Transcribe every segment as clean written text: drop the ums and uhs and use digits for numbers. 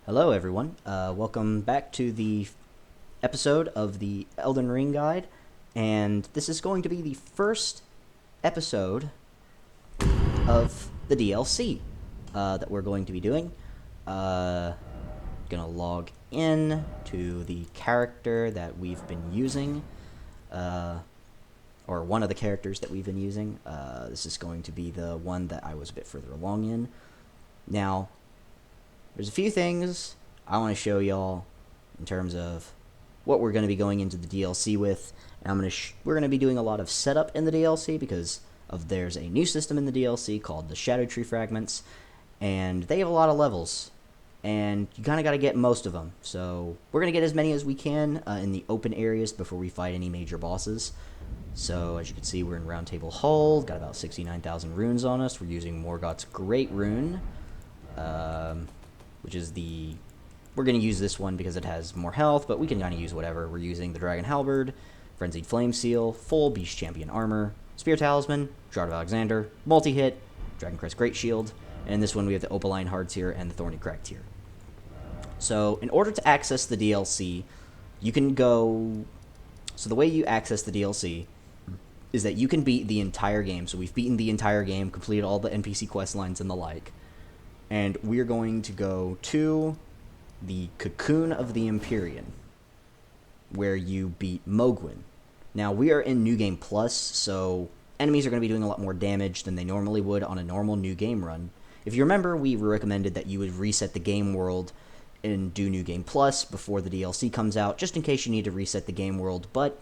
Hello, everyone. Welcome back to the episode of the Elden Ring Guide, and this is going to be the first episode of the DLC that we're going to be doing. Gonna log in to the character that we've been using, or one of the characters that we've been using. This is going to be the one that I was a bit further along in. Now, there's a few things I want to show y'all in terms of what we're going to be going into the DLC with. And we're going to be doing a lot of setup in the DLC because there's a new system in the DLC called the Shadow Tree Fragments, and they have a lot of levels, and you kind of got to get most of them. So we're going to get as many as we can in the open areas before we fight any major bosses. So as you can see, we're in Round Table Hall, got about 69,000 runes on us. We're using Morgoth's Great Rune, which is we're going to use this one because it has more health, but we can kind of use whatever. We're using the Dragon Halberd, Frenzied Flame Seal, full Beast Champion Armor, Spear Talisman, Shard of Alexander, Multi-Hit, Dragon Crest Great Shield, and in this one we have the Opaline Hard Tier and the Thorny Crag Tier. So in order to access the DLC, you can go... So the way you access the DLC is that you can beat the entire game. So we've beaten the entire game, completed all the NPC quest lines and the like. And we're going to go to the Cocoon of the Empyrean, where you beat Mogwin. Now, we are in New Game Plus, so enemies are going to be doing a lot more damage than they normally would on a normal New Game run. If you remember, we recommended that you would reset the game world and do New Game Plus before the DLC comes out, just in case you need to reset the game world, but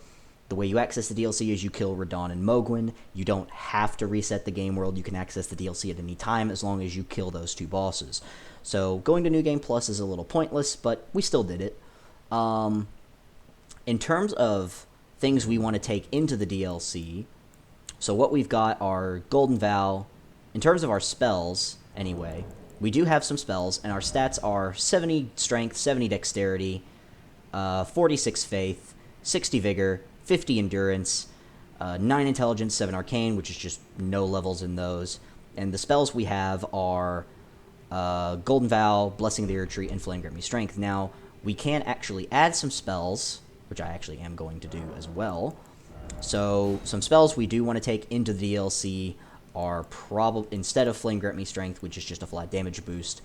the way you access the DLC is you kill Radahn and Mogwin. You don't have to reset the game world. You can access the DLC at any time as long as you kill those two bosses. So going to New Game Plus is a little pointless, but we still did it. In terms of things we want to take into the DLC, so what we've got are Golden Vow. In terms of our spells, anyway, we do have some spells, and our stats are 70 Strength, 70 Dexterity, 46 Faith, 60 Vigor, 50 Endurance, 9 Intelligence, 7 Arcane, which is just no levels in those. And the spells we have are Golden Vow, Blessing of the Erd Tree, and Flame Grant Me Strength. Now, we can actually add some spells, which I actually am going to do as well. So, some spells we do want to take into the DLC are probably, instead of Flame Grant Me Strength, which is just a flat damage boost,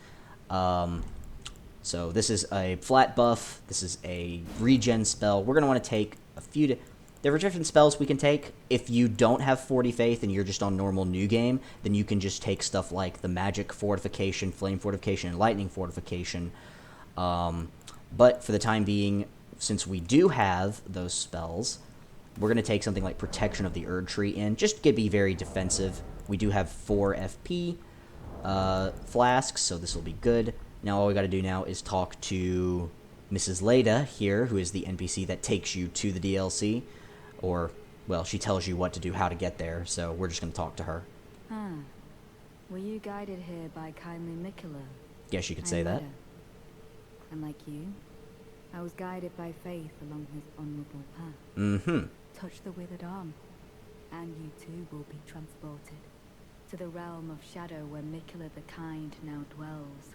so this is a flat buff, this is a regen spell. We're going to want to take a few... There are different spells we can take. If you don't have 40 Faith and you're just on normal New Game, then you can just take stuff like the Magic Fortification, Flame Fortification, and Lightning Fortification. But for the time being, since we do have those spells, we're going to take something like Protection of the Erd Tree in, just to be very defensive. We do have 4 FP flasks, so this will be good. Now all we got to do now is talk to Mrs. Leda here, who is the NPC that takes you to the DLC. Or, well, she tells you what to do, how to get there, so we're just going to talk to her. Were you guided here by kindly Mikola? Guess you could say that. And like you, I was guided by faith along his honorable path. Mm-hmm. Touch the withered arm, and you too will be transported to the realm of shadow where Mikola the Kind now dwells.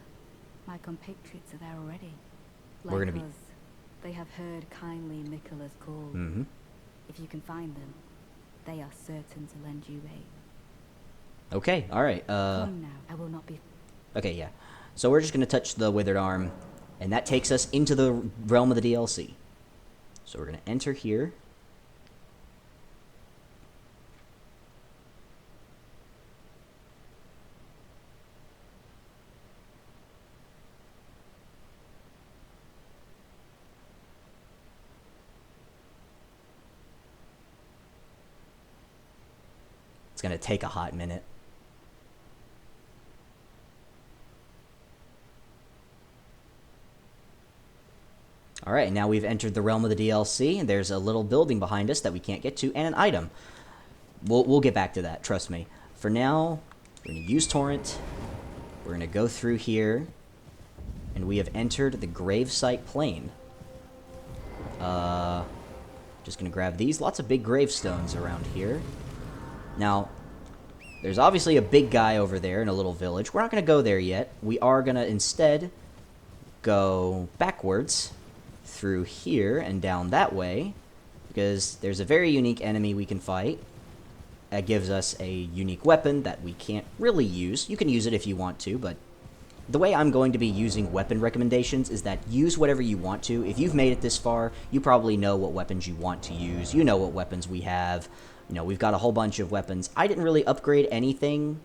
My compatriots are there already. Like We're gonna us, they have heard kindly Mikola's call. Mm-hmm. If you can find them, they are certain to lend you aid. Okay, alright, Come now, I will not be... Okay, yeah. So we're just going to touch the withered arm, and that takes us into the realm of the DLC. So we're going to enter here. It's going to take a hot minute. Alright, now we've entered the realm of the DLC, and there's a little building behind us that we can't get to, and an item. We'll get back to that, trust me. For now, we're going to use Torrent. We're going to go through here, and we have entered the Gravesite Plain. Just going to grab these. Lots of big gravestones around here. Now, there's obviously a big guy over there in a little village. We're not going to go there yet. We are going to instead go backwards through here and down that way, because there's a very unique enemy we can fight that gives us a unique weapon that we can't really use. You can use it if you want to, but the way I'm going to be using weapon recommendations is that use whatever you want to. If you've made it this far, you probably know what weapons you want to use. You know what weapons we have. You know, we've got a whole bunch of weapons. I didn't really upgrade anything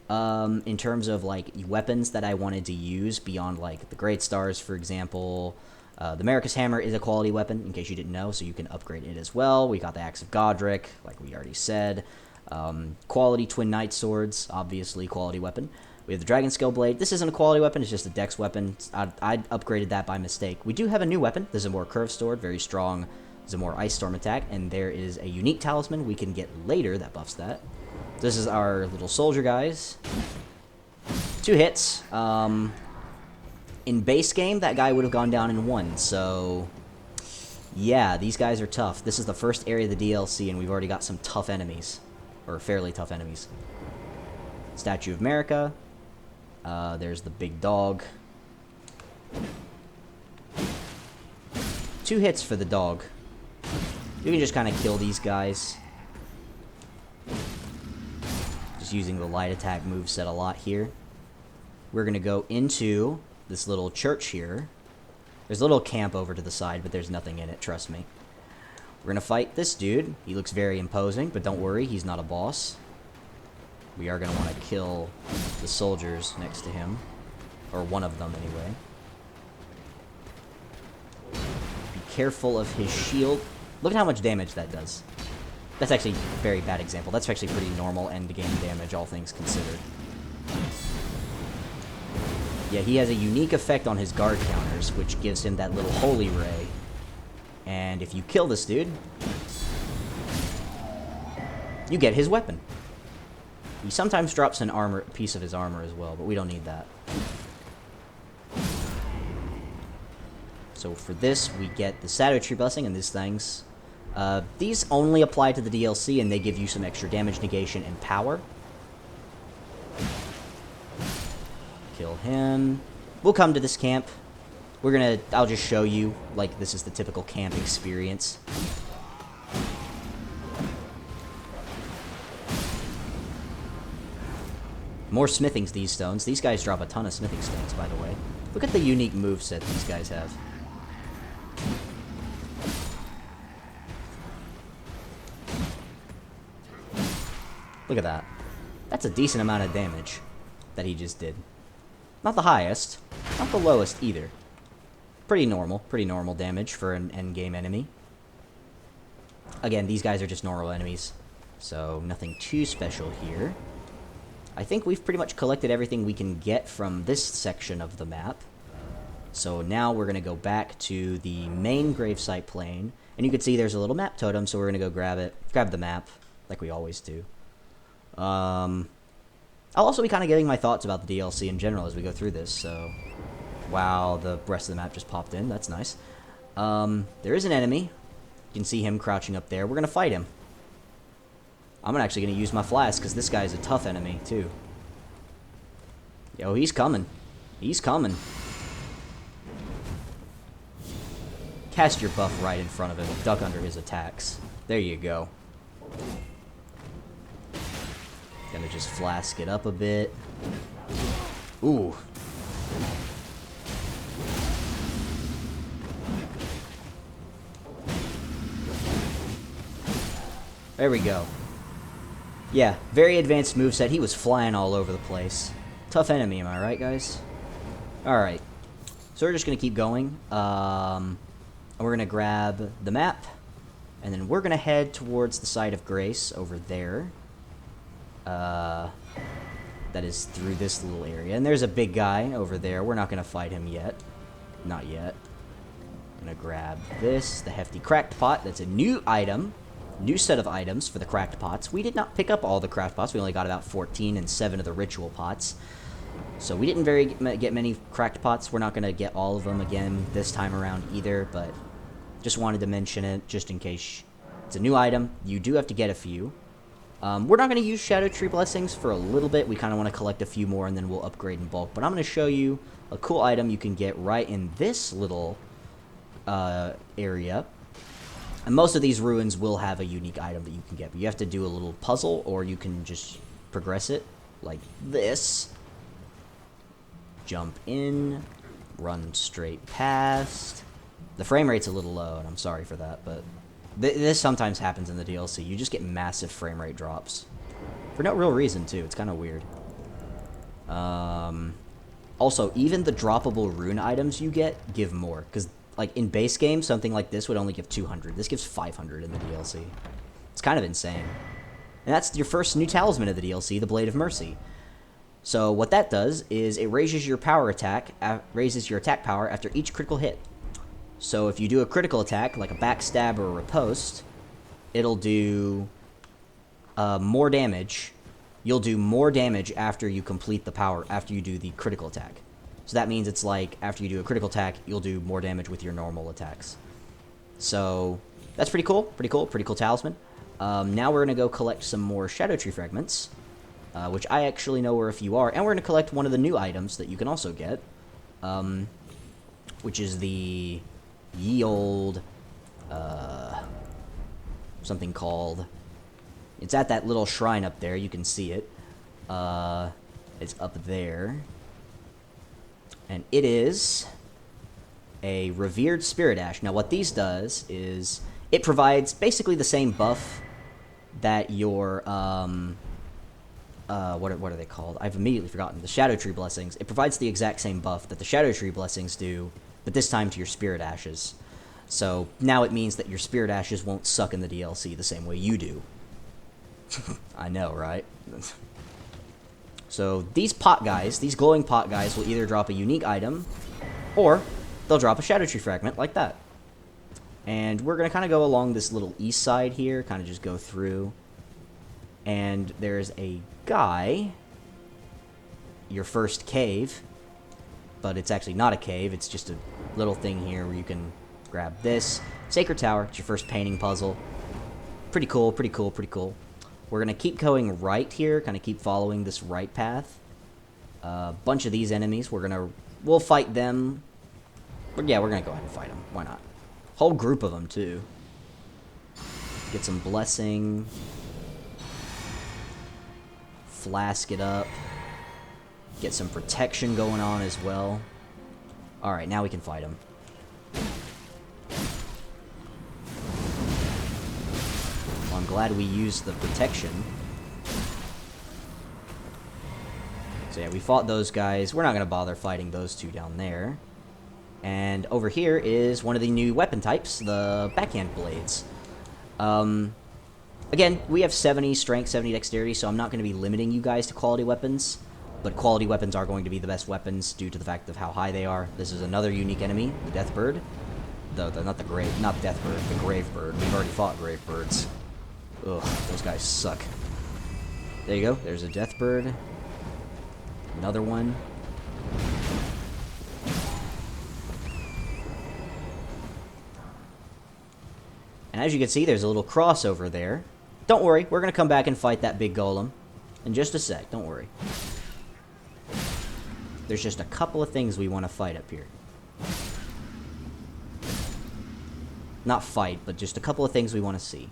in terms of, like, weapons that I wanted to use beyond, like, the Great Stars, for example. The America's Hammer is a quality weapon, in case you didn't know, so you can upgrade it as well. We got the Axe of Godric, like we already said. Quality Twin Knight Swords, obviously quality weapon. We have the Dragon Scale Blade. This isn't a quality weapon, it's just a dex weapon. I upgraded that by mistake. We do have a new weapon. This is a more curved sword, very strong. This is a more Ice Storm attack, and there is a unique talisman we can get later that buffs that. This is our little soldier guys. 2 hits. In base game, that guy would have gone down in 1, so yeah, these guys are tough. This is the first area of the DLC, and we've already got some tough enemies, or fairly tough enemies. Statue of America. There's the big dog. 2 hits for the dog. You can just kind of kill these guys. Just using the light attack moveset a lot here. We're going to go into this little church here. There's a little camp over to the side, but there's nothing in it, trust me. We're going to fight this dude. He looks very imposing, but don't worry, he's not a boss. We are going to want to kill the soldiers next to him. Or one of them, anyway. Be careful of his shield. Look at how much damage that does. That's actually a very bad example. That's actually pretty normal end-game damage, all things considered. Yeah, he has a unique effect on his guard counters, which gives him that little holy ray. And if you kill this dude, you get his weapon. He sometimes drops an piece of his armor as well, but we don't need that. So for this, we get the Shadow Tree Blessing and these things. These only apply to the DLC, and they give you some extra damage negation and power. Kill him. We'll come to this camp. I'll just show you, like, this is the typical camp experience. More smithing these stones. These guys drop a ton of smithing stones, by the way. Look at the unique moveset these guys have. Look at that. That's a decent amount of damage that he just did. Not the highest, not the lowest either. Pretty normal damage for an endgame enemy. Again, these guys are just normal enemies, so nothing too special here. I think we've pretty much collected everything we can get from this section of the map. So now we're going to go back to the main gravesite plane, and you can see there's a little map totem, so we're going to go grab the map, like we always do. I'll also be kind of giving my thoughts about the DLC in general as we go through this, so... Wow, the rest of the map just popped in. That's nice. There is an enemy. You can see him crouching up there. We're going to fight him. I'm actually going to use my flask, because this guy is a tough enemy, too. Yo, he's coming. He's coming. Cast your buff right in front of him. Duck under his attacks. There you go. Gonna just flask it up a bit. Ooh. There we go. Yeah, very advanced moveset. He was flying all over the place. Tough enemy, am I right, guys? Alright. So we're just going to keep going. We're going to grab the map. And then we're going to head towards the site of Grace over there. That is through this little area. And there's a big guy over there. We're not going to fight him yet. Not yet. I'm going to grab this, the Hefty Cracked Pot. That's a new item. New set of items for the cracked pots. We did not pick up all the cracked pots. We only got about 14 and 7 of the ritual pots. So we didn't get many cracked pots. We're not going to get all of them again this time around either, but just wanted to mention it just in case. It's a new item. You do have to get a few. We're not going to use Shadow Tree Blessings for a little bit. We kind of want to collect a few more, and then we'll upgrade in bulk. But I'm going to show you a cool item you can get right in this little area. And most of these ruins will have a unique item that you can get. But you have to do a little puzzle, or you can just progress it like this. Jump in, run straight past. The frame rate's a little low, and I'm sorry for that, but this sometimes happens in the DLC. You just get massive frame rate drops. For no real reason, too. It's kind of weird. Also, even the droppable rune items you get give more. Because, like, in base game, something like this would only give 200. This gives 500 in the DLC. It's kind of insane. And that's your first new talisman of the DLC, the Blade of Mercy. So what that does is it raises your attack power after each critical hit. So if you do a critical attack, like a backstab or a riposte, it'll do more damage. You'll do more damage after you complete after you do the critical attack. So that means it's like, after you do a critical attack, you'll do more damage with your normal attacks. So that's pretty cool. Pretty cool talisman. Now we're going to go collect some more Shadow Tree fragments, which I actually know where a few are. And we're going to collect one of the new items that you can also get, which is the ye old, something called, it's at that little shrine up there, you can see it, it's up there, and it is a revered spirit ash. Now what these does is, it provides basically the same buff that your, what are they called? I've immediately forgotten. The Shadow Tree Blessings. It provides the exact same buff that the Shadow Tree Blessings do, but this time to your Spirit Ashes. So now it means that your Spirit Ashes won't suck in the DLC the same way you do. I know, right? So these pot guys, these glowing pot guys, will either drop a unique item, or they'll drop a Shadow Tree Fragment like that. And we're going to kind of go along this little east side here, kind of just go through. And there's a guy, your first cave, but it's actually not a cave, it's just a little thing here where you can grab this. Sacred Tower, it's your first painting puzzle. Pretty cool, pretty cool, pretty cool. We're going to keep going right here, kind of keep following this right path. A bunch of these enemies, we'll fight them. But yeah, we're going to go ahead and fight them, why not? Whole group of them, too. Get some blessing. Flask it up. Get some protection going on as well. Alright, now we can fight him. Well, I'm glad we used the protection. So yeah, we fought those guys. We're not going to bother fighting those two down there. And over here is one of the new weapon types, the backhand blades. Again, we have 70 strength, 70 dexterity, so I'm not going to be limiting you guys to quality weapons. But quality weapons are going to be the best weapons due to the fact of how high they are. This is another unique enemy, the Death Bird. Not Death Bird, the Grave Bird. We've already fought Grave Birds. Ugh, those guys suck. There you go, there's a Death Bird. Another one. And as you can see, there's a little crossover there. Don't worry, we're going to come back and fight that big golem in just a sec. Don't worry. There's just a couple of things we want to fight up here. Not fight, but just a couple of things we want to see.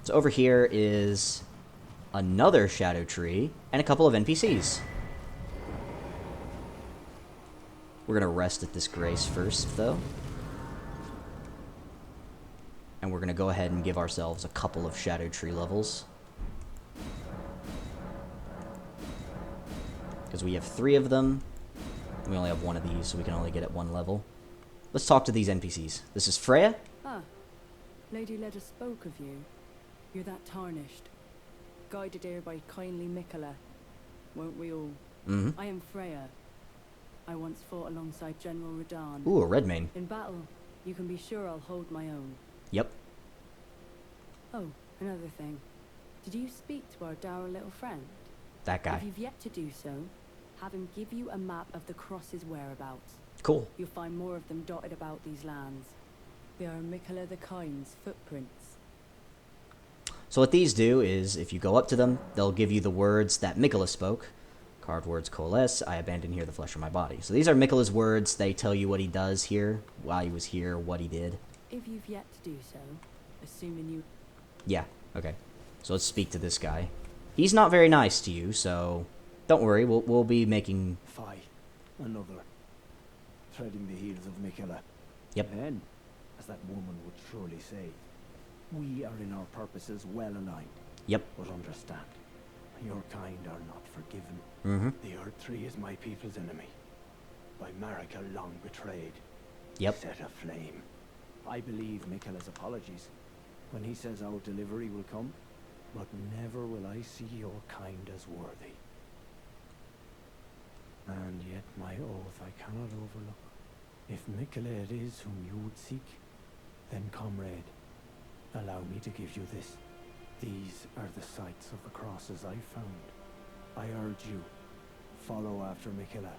So over here is another Shadow Tree and a couple of NPCs. We're going to rest at this grace first, though. And we're going to go ahead and give ourselves a couple of Shadow Tree levels. Because we have 3 of them. And we only have 1 of these, so we can only get at 1 level. Let's talk to these NPCs. This is Freya. Ah, Lady Leda spoke of you. You're that tarnished. Guided here by kindly Mikola. Won't we all? Mm-hmm. I am Freya. I once fought alongside General Radahn. Ooh, a red mane. In battle, you can be sure I'll hold my own. Yep. Oh, another thing. Did you speak to our dour little friend? That guy. If you've yet to do so, have him give you a map of the Cross's whereabouts. Cool. You'll find more of them dotted about these lands. They are Mikola the Kind's footprints. So what these do is, if you go up to them, they'll give you the words that Mikola spoke. Carved words coalesce, I abandon here the flesh of my body. So these are Mikola's words. They tell you what he does here, why he was here, what he did. If you've yet to do so, assuming you... Yeah, okay. So let's speak to this guy. He's not very nice to you, so don't worry. We'll be making... Fie, another. Treading the heels of Mikola. Yep. Then, as that woman would surely say, we are in our purposes well aligned. Yep. But understand, your kind are not forgiven. Mm-hmm. The Earth Tree is my people's enemy. By Marika long betrayed. Yep. Set aflame. I believe Mikola's apologies when he says our delivery will come, but never will I see your kind as worthy. And yet my oath I cannot overlook. If Mikola it is whom you would seek, then comrade, allow me to give you this. These are the sites of the crosses I found. I urge you, follow after Mikola.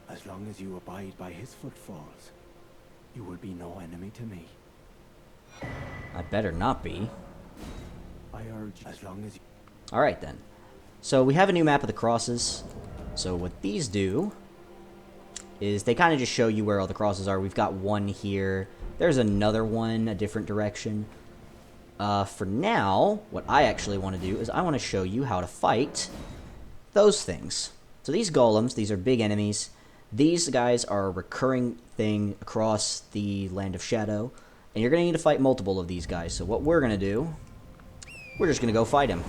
As long as you abide by his footfalls, you will be no enemy to me. I better not be. I urge you, as long as you... Alright then. So we have a new map of the crosses. So what these do is they kind of just show you where all the crosses are. We've got one here. There's another one a different direction. For now, what I actually want to do is I want to show you how to fight those things. So these golems, these are big enemies. These guys are a recurring thing across the Land of Shadow. And you're going to need to fight multiple of these guys. So what we're going to do, we're just going to go fight him.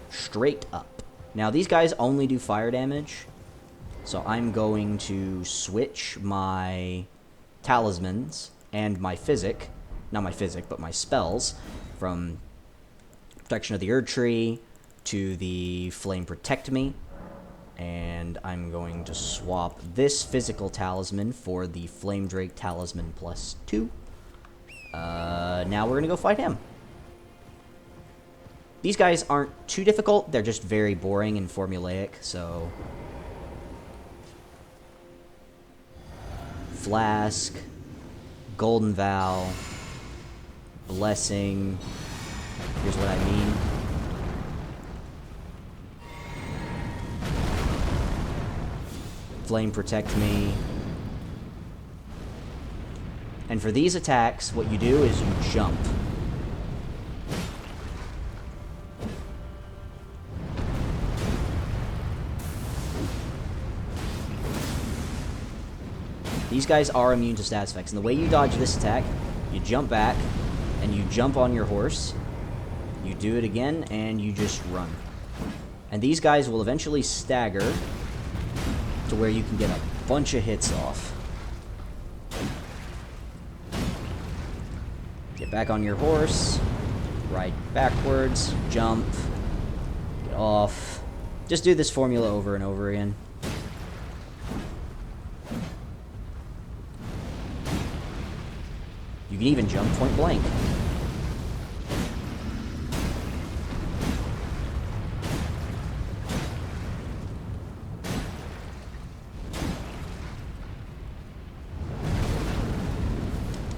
Straight up. Now, these guys only do fire damage. So I'm going to switch my talismans and my physic. Not my physic, but my spells. From Protection of the Erd Tree to the Flame Protect Me. And I'm going to swap this physical talisman for the Flame Drake Talisman +2. Now we're going to go fight him. These guys aren't too difficult. They're just very boring and formulaic, so... Flask, Golden Vow, Blessing. Here's what I mean. Flame Protect Me. And for these attacks, what you do is you jump. These guys are immune to status effects, and the way you dodge this attack, you jump back, and you jump on your horse, you do it again, and you just run. And these guys will eventually stagger to where you can get a bunch of hits off. Get back on your horse, ride backwards, jump, get off. Just do this formula over and over again. You can even jump point blank.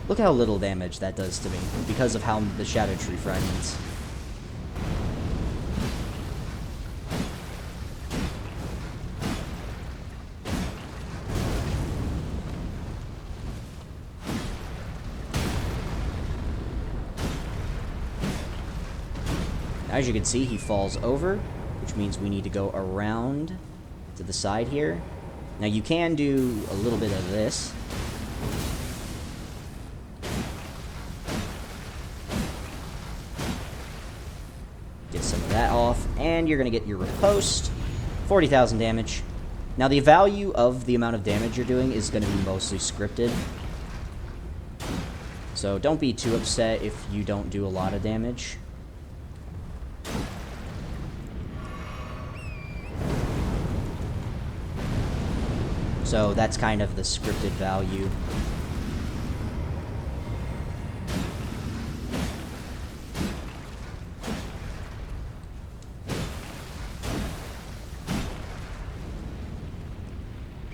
Look how little damage that does to me, because of how the Shadow Tree fragments. As you can see, he falls over, which means we need to go around to the side here. Now you can do a little bit of this. Get some of that off, and you're going to get your riposte. 40,000 damage. Now the value of the amount of damage you're doing is going to be mostly scripted. So don't be too upset if you don't do a lot of damage. So that's kind of the scripted value.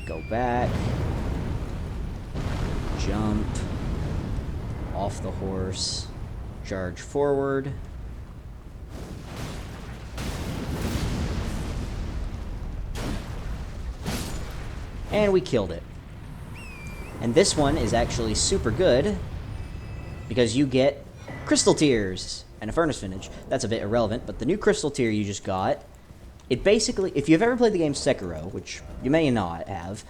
Go back. Jump. Off the horse. Charge forward. And we killed it. And this one is actually super good because you get crystal tears and a furnace finish. That's a bit irrelevant, but the new crystal tear you just got, it basically, if you've ever played the game Sekiro, which you may not have,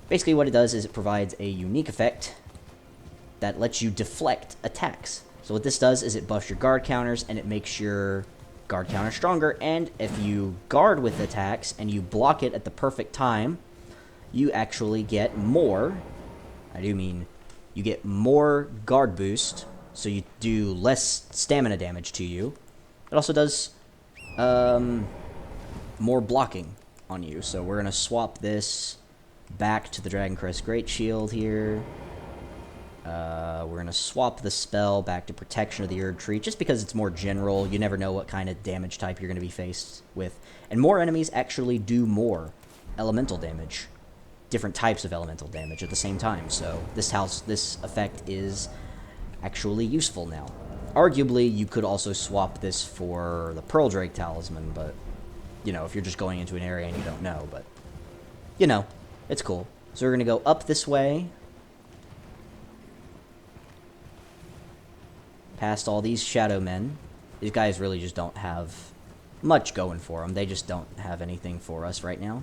basically what it does is it provides a unique effect that lets you deflect attacks. So what this does is it buffs your guard counters and it makes your guard counter stronger, and if you guard with attacks and you block it at the perfect time, you actually get more, I do mean you get more guard boost, so you do less stamina damage to you. It also does more blocking on you, so we're going to swap this back to the Dragon Crest Great Shield here. We're going to swap the spell back to Protection of the Erd Tree, just because it's more general. You never know what kind of damage type you're going to be faced with. And more enemies actually do more elemental damage. Different types of elemental damage at the same time. So this effect is actually useful now. Arguably, you could also swap this for the Pearl Drake Talisman, but, you know, if you're just going into an area and you don't know, but, you know, it's cool. So we're going to go up this way, past all these shadow men. These guys really just don't have much going for them. They just don't have anything for us right now.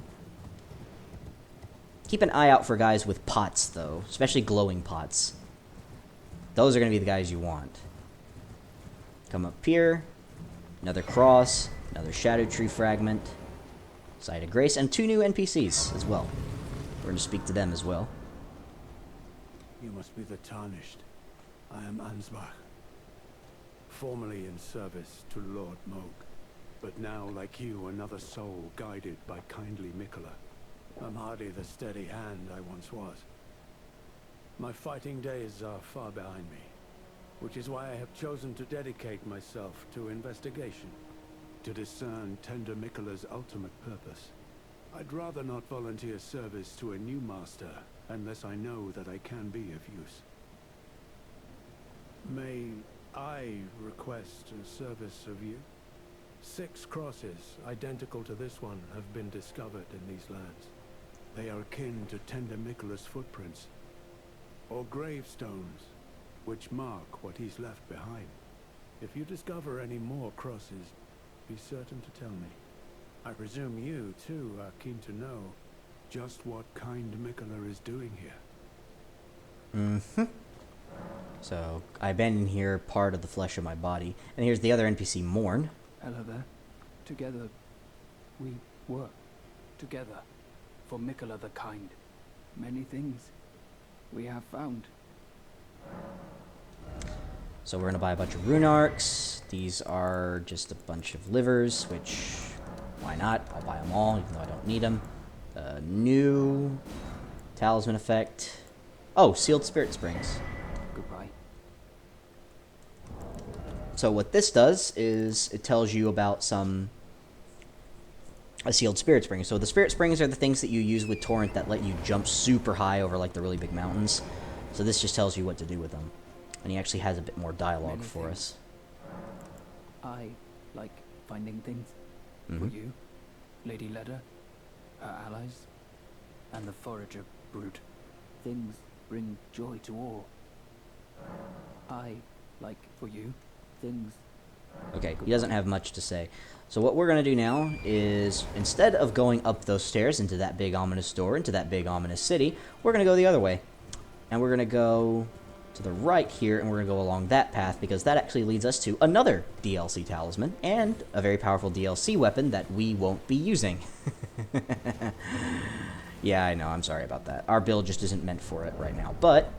Keep an eye out for guys with pots, though, especially glowing pots. Those are going to be the guys you want. Come up here. Another cross. Another Shadow Tree fragment. Site of Grace. And 2 new NPCs as well. We're going to speak to them as well. You must be the Tarnished. I am Ansbach. Formerly in service to Lord Moog, but now, like you, another soul guided by kindly Mikola. I'm hardly the steady hand I once was. My fighting days are far behind me, which is why I have chosen to dedicate myself to investigation, to discern tender Mikola's ultimate purpose. I'd rather not volunteer service to a new master unless I know that I can be of use. May I request a service of you? 6 crosses, identical to this one, have been discovered in these lands. They are akin to tender Mikola's footprints, or gravestones, which mark what he's left behind. If you discover any more crosses, be certain to tell me. I presume you, too, are keen to know just what kind Mikola is doing here. Mm-hmm. So, I abandoned here part of the flesh of my body. And here's the other NPC, Morn. Hello there. Together, we work. Together, for Mikola the Kind. Many things we have found. So we're going to buy a bunch of rune arcs. These are just a bunch of livers, which, why not? I'll buy them all, even though I don't need them. New talisman effect. Oh, sealed spirit springs. Goodbye. So what this does is it tells you about a sealed spirit spring. So the spirit springs are the things that you use with Torrent that let you jump super high over like the really big mountains. So this just tells you what to do with them. And he actually has a bit more dialogue for us. I like finding things. Mm-hmm. For you, Lady Leda, her allies, and the forager brute. Things bring joy to all. I like, for you, things. Okay, he doesn't have much to say. So what we're going to do now is, instead of going up those stairs into that big ominous door, into that big ominous city, we're going to go the other way. And we're going to go to the right here, and we're going to go along that path, because that actually leads us to another DLC talisman, and a very powerful DLC weapon that we won't be using. Yeah, I know, I'm sorry about that. Our build just isn't meant for it right now. But,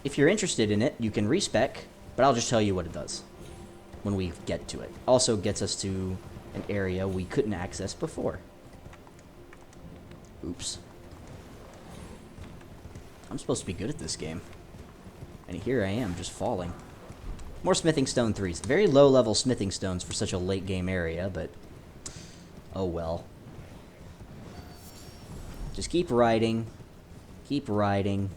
if you're interested in it, you can respec, but I'll just tell you what it does when we get to it. Also gets us to an area we couldn't access before. Oops. I'm supposed to be good at this game. And here I am, just falling. More smithing stone 3s. Very low level smithing stones for such a late game area, but oh well. Just keep riding. Keep riding.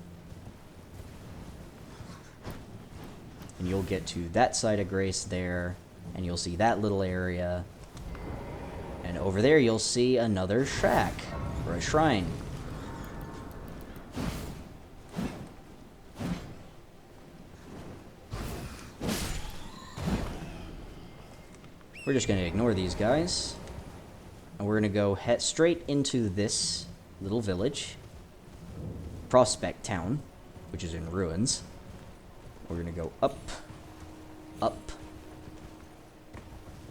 And you'll get to that side of Grace there, and you'll see that little area. And over there you'll see another shack, or a shrine. We're just going to ignore these guys. And we're going to go head straight into this little village. Prospect Town, which is in ruins. We're going to go up, up,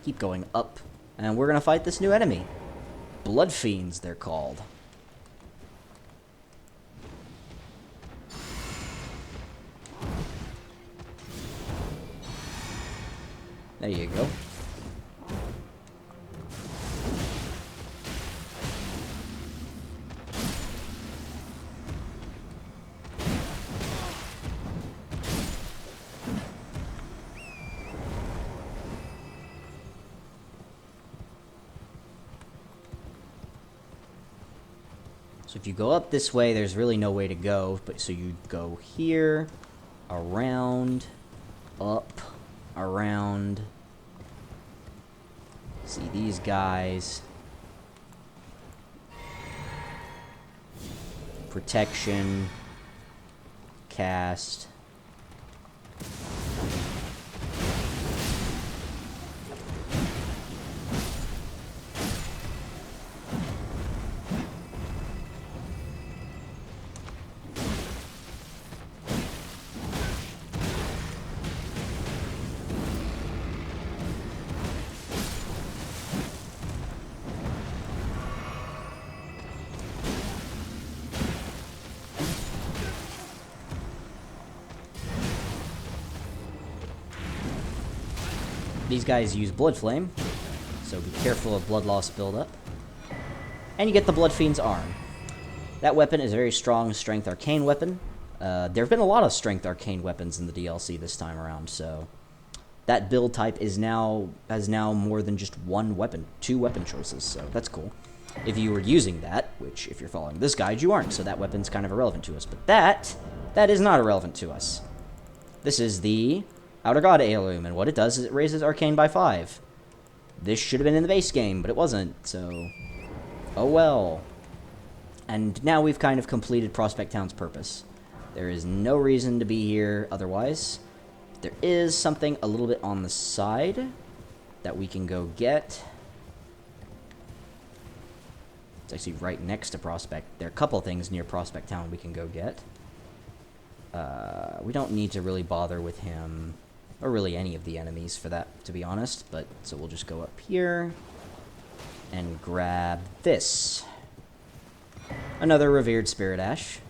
keep going up, and we're going to fight this new enemy. Blood Fiends, they're called. There you go. So if you go up this way, there's really no way to go. But so you go here, around, up, around. See these guys. Protection. Cast. These guys use Blood Flame, so be careful of blood loss buildup. And you get the Blood Fiend's Arm. That weapon is a very strong Strength Arcane weapon. There have been a lot of Strength Arcane weapons in the DLC this time around, so that build type has now more than just one weapon, 2 weapon choices, so that's cool. If you were using that, which if you're following this guide, you aren't, so that weapon's kind of irrelevant to us. But that is not irrelevant to us. This is the Outer God Heirloom, and what it does is it raises Arcane by 5. This should have been in the base game, but it wasn't, so oh well. And now we've kind of completed Prospect Town's purpose. There is no reason to be here otherwise. There is something a little bit on the side that we can go get. It's actually right next to Prospect. There are a couple things near Prospect Town we can go get. We don't need to really bother with him, or really any of the enemies for that, to be honest. But so we'll just go up here and grab this. Another Revered Spirit Ash,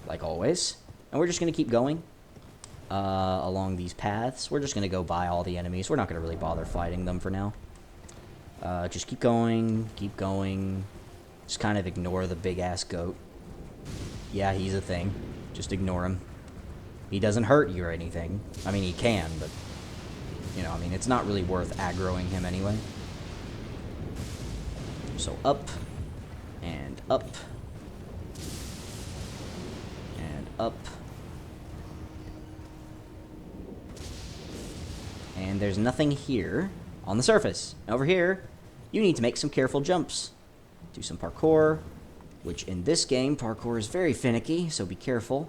like always. And we're just going to keep going along these paths. We're just going to go by all the enemies. We're not going to really bother fighting them for now. Just keep going, keep going. Just kind of ignore the big-ass goat. Yeah, he's a thing. Just ignore him. He doesn't hurt you or anything. I mean, he can, but, you know, I mean, it's not really worth aggroing him anyway. So up, and up, and up. And there's nothing here on the surface. Over here, you need to make some careful jumps. Do some parkour, which in this game, parkour is very finicky, so be careful.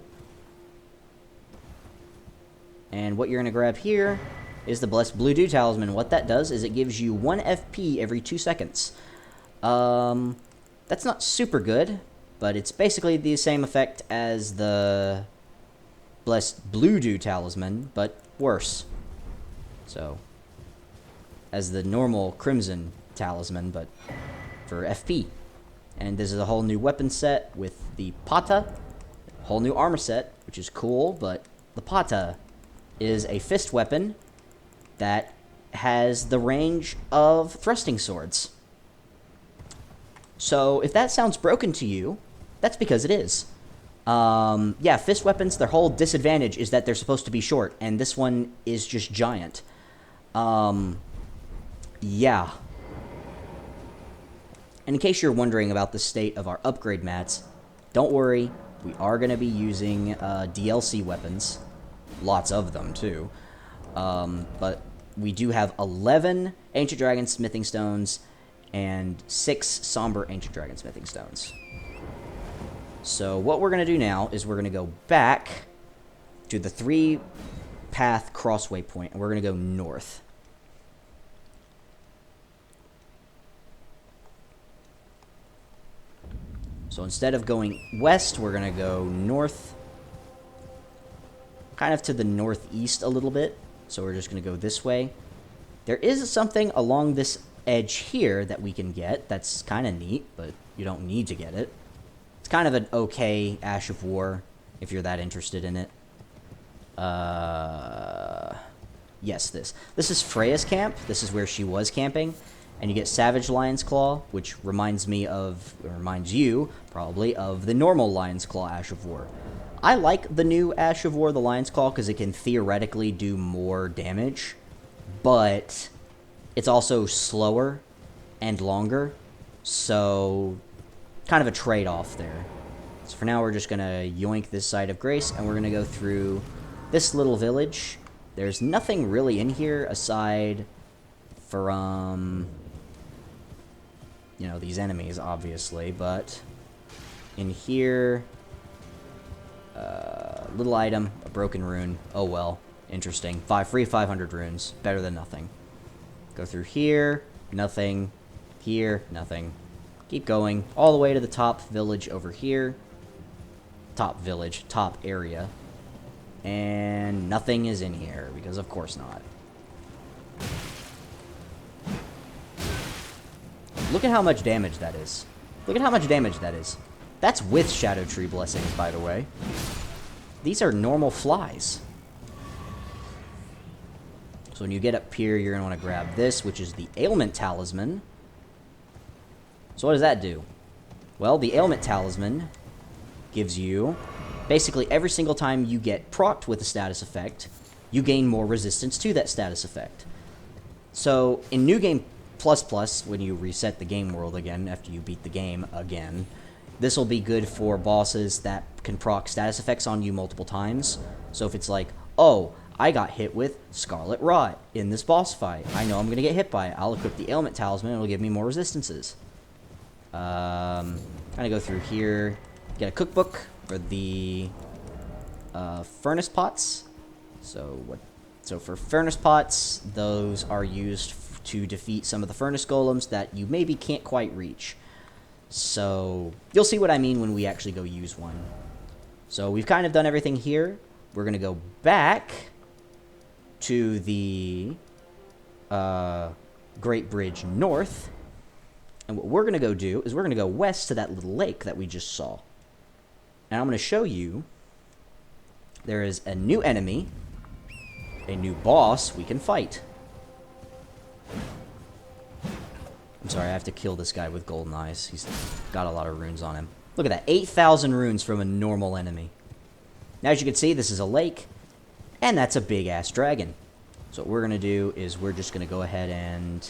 And what you're going to grab here is the Blessed Blue Dew Talisman. What that does is it gives you 1 FP every 2 seconds. That's not super good, but it's basically the same effect as the Blessed Blue Dew Talisman, but worse. So, as the normal Crimson Talisman, but for FP. And this is a whole new weapon set with the Pata, whole new armor set, which is cool, but the Pata is a fist weapon that has the range of thrusting swords. So if that sounds broken to you, that's because it is. Yeah, fist weapons, their whole disadvantage is that they're supposed to be short, and this one is just giant. Yeah. And in case you're wondering about the state of our upgrade mats, don't worry, we are going to be using DLC weapons. Lots of them, too. But we do have 11 Ancient Dragon Smithing Stones and 6 Somber Ancient Dragon Smithing Stones. So what we're going to do now is we're going to go back to the 3-path crossway point, and we're going to go north. So instead of going west, we're going to go north. Kind of to the northeast a little bit. So we're just going to go this way. There is something along this edge here that we can get. That's kind of neat, but you don't need to get it. It's kind of an okay Ash of War, if you're that interested in it. Yes, this. This is Freya's camp. This is where she was camping. And you get Savage Lion's Claw, which reminds me of, or reminds you, probably, of the normal Lion's Claw Ash of War. I like the new Ash of War, the Lion's Claw, because it can theoretically do more damage. But it's also slower and longer. So, kind of a trade-off there. So for now, we're just going to yoink this side of Grace, and we're going to go through this little village. There's nothing really in here aside from, you know, these enemies, obviously, but in here, little item, a broken rune. Oh well, interesting. Free 500 runes, better than nothing. Go through here, nothing. Here, nothing. Keep going all the way to the top village over here. Top village, top area. And nothing is in here, because of course not. Look at how much damage that is. Look at how much damage that is. That's with Shadow Tree Blessings, by the way. These are normal flies. So when you get up here, you're going to want to grab this, which is the Ailment Talisman. So what does that do? Well, the Ailment Talisman gives you, basically every single time you get procced with a status effect, you gain more resistance to that status effect. So in New Game Plus, when you reset the game world again, after you beat the game again, this will be good for bosses that can proc status effects on you multiple times. So if it's like, oh, I got hit with Scarlet Rot in this boss fight. I know I'm going to get hit by it. I'll equip the Ailment Talisman. It'll give me more resistances. Kind of go through here. Get a cookbook for the furnace pots. So for furnace pots, those are used to defeat some of the furnace golems that you maybe can't quite reach. So you'll see what I mean when we actually go use one. So we've kind of done everything here. We're going to go back to the Great Bridge North. And what we're going to go do is we're going to go west to that little lake that we just saw. And I'm going to show you there is a new enemy, a new boss we can fight. I'm sorry, I have to kill this guy with golden eyes. He's got a lot of runes on him. Look at that, 8,000 runes from a normal enemy. Now, as you can see, this is a lake, and that's a big-ass dragon. So what we're going to do is we're just going to go ahead and,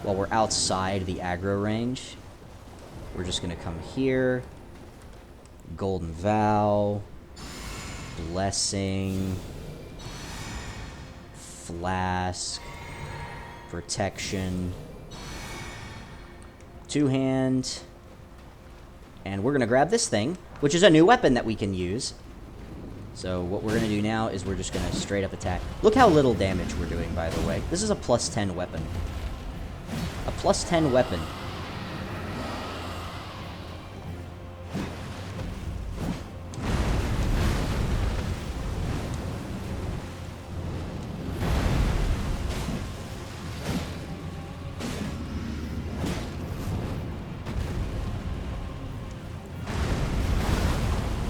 while we're outside the aggro range, we're just going to come here, Golden Vow, Blessing, Flask, Protection, Two-Hand, and we're going to grab this thing, which is a new weapon that we can use. So what we're going to do now is we're just going to straight up attack. Look how little damage we're doing, by the way. This is a plus 10 weapon. A plus 10 weapon.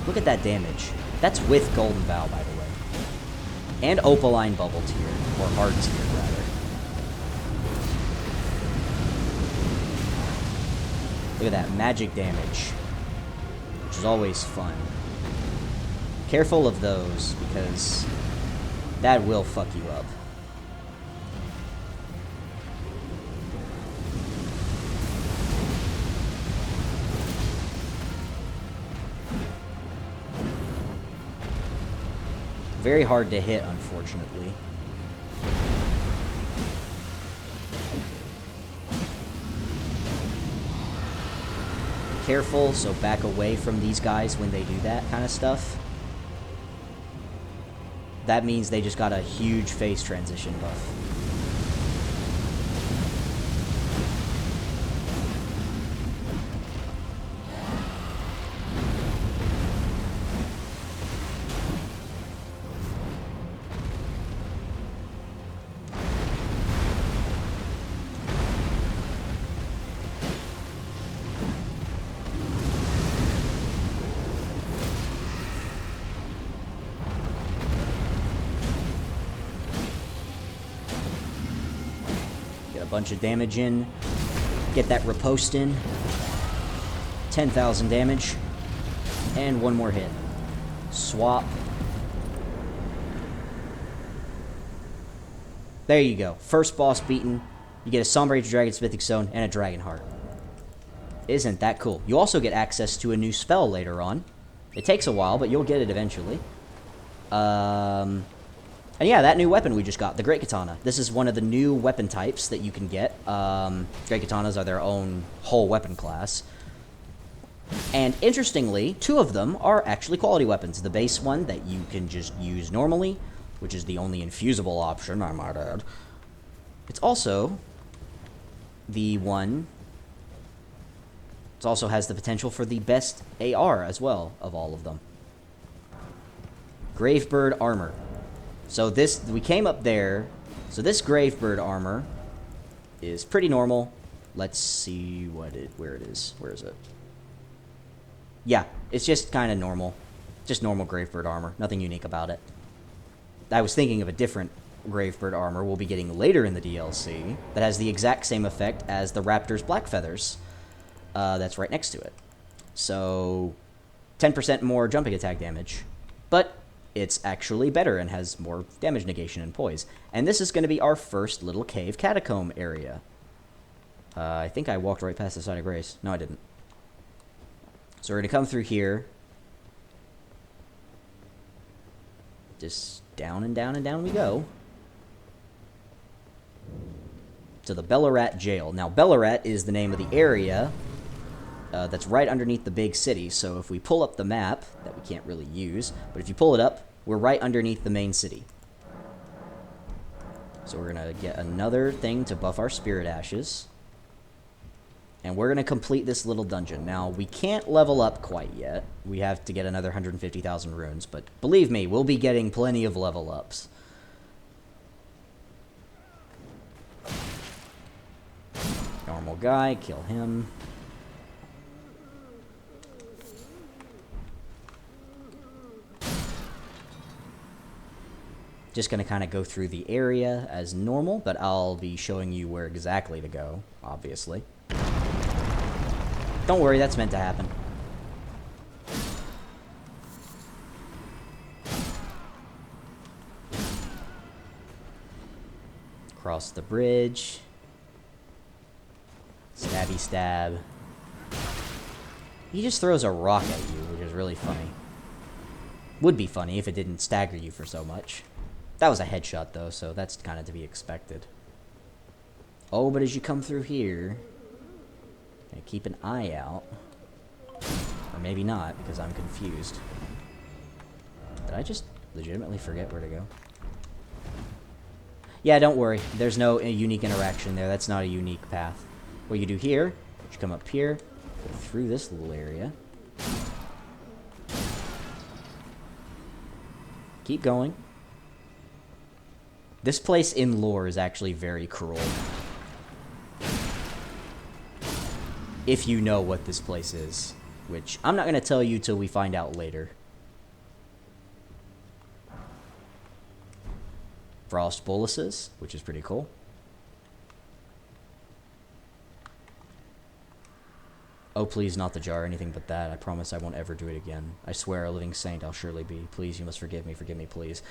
Look at that damage. That's with Golden Vow, by the way. And Opaline Bubble Tier. Or Hard Tier, rather. Look at that. Magic damage. Which is always fun. Careful of those, because that will fuck you up. Very hard to hit, unfortunately. Careful, so back away from these guys when they do that kind of stuff. That means they just got a huge phase transition buff. Bunch of damage in. Get that riposte in. 10,000 damage. And one more hit. Swap. There you go. First boss beaten. You get a Sombrage Dragon's Mythic Stone and a Dragon Heart. Isn't that cool? You also get access to a new spell later on. It takes a while, but you'll get it eventually. And yeah, that new weapon we just got, the Great Katana. This is one of the new weapon types that you can get. Great Katanas are their own whole weapon class. And interestingly, 2 of them are actually quality weapons. The base one that you can just use normally, which is the only infusible option, I might add. It's also the one... It also has the potential for the best AR as well of all of them. Gravebird Armor. So this, we came up there. So this Gravebird Armor is pretty normal. Let's see where it is. Where is it? Yeah, it's just kind of normal. Just normal Gravebird Armor. Nothing unique about it. I was thinking of a different Gravebird Armor we'll be getting later in the DLC that has the exact same effect as the Raptor's Black Feathers. That's right next to it. So, 10% more jumping attack damage. But it's actually better and has more damage negation and poise. And this is going to be our first little cave catacomb area. I think I walked right past the side of Grace. No, I didn't. So we're going to come through here. Just down and down and down we go. To the Bellarat Jail. Now, Bellarat is the name of the area that's right underneath the big city. So if we pull up the map, that we can't really use, but if you pull it up, we're right underneath the main city. So we're going to get another thing to buff our Spirit Ashes. And we're going to complete this little dungeon. Now, we can't level up quite yet. We have to get another 150,000 runes, but believe me, we'll be getting plenty of level ups. Normal guy, kill him. Just going to kind of go through the area as normal, but I'll be showing you where exactly to go, obviously. Don't worry, that's meant to happen. Cross the bridge. Stabby stab. He just throws a rock at you, which is really funny. Would be funny if it didn't stagger you for so much. That was a headshot, though, so that's kind of to be expected. Oh, but as you come through here, keep an eye out. Or maybe not, because I'm confused. Did I just legitimately forget where to go? Yeah, don't worry. There's no unique interaction there. That's not a unique path. What you do here, you come up here, go through this little area. Keep going. This place in lore is actually very cruel. If you know what this place is. Which, I'm not going to tell you till we find out later. Frost boluses, which is pretty cool. Oh, please, not the jar, anything but that. I promise I won't ever do it again. I swear, a living saint I'll surely be. Please, you must forgive me, please.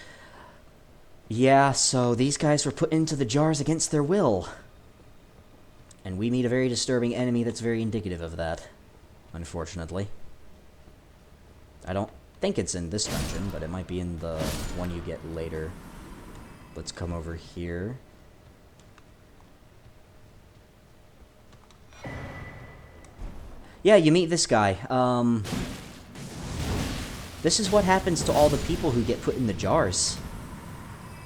Yeah, so these guys were put into the jars against their will. And we meet a very disturbing enemy that's very indicative of that, unfortunately. I don't think it's in this dungeon, but it might be in the one you get later. Let's come over here. Yeah, you meet this guy. This is what happens to all the people who get put in the jars.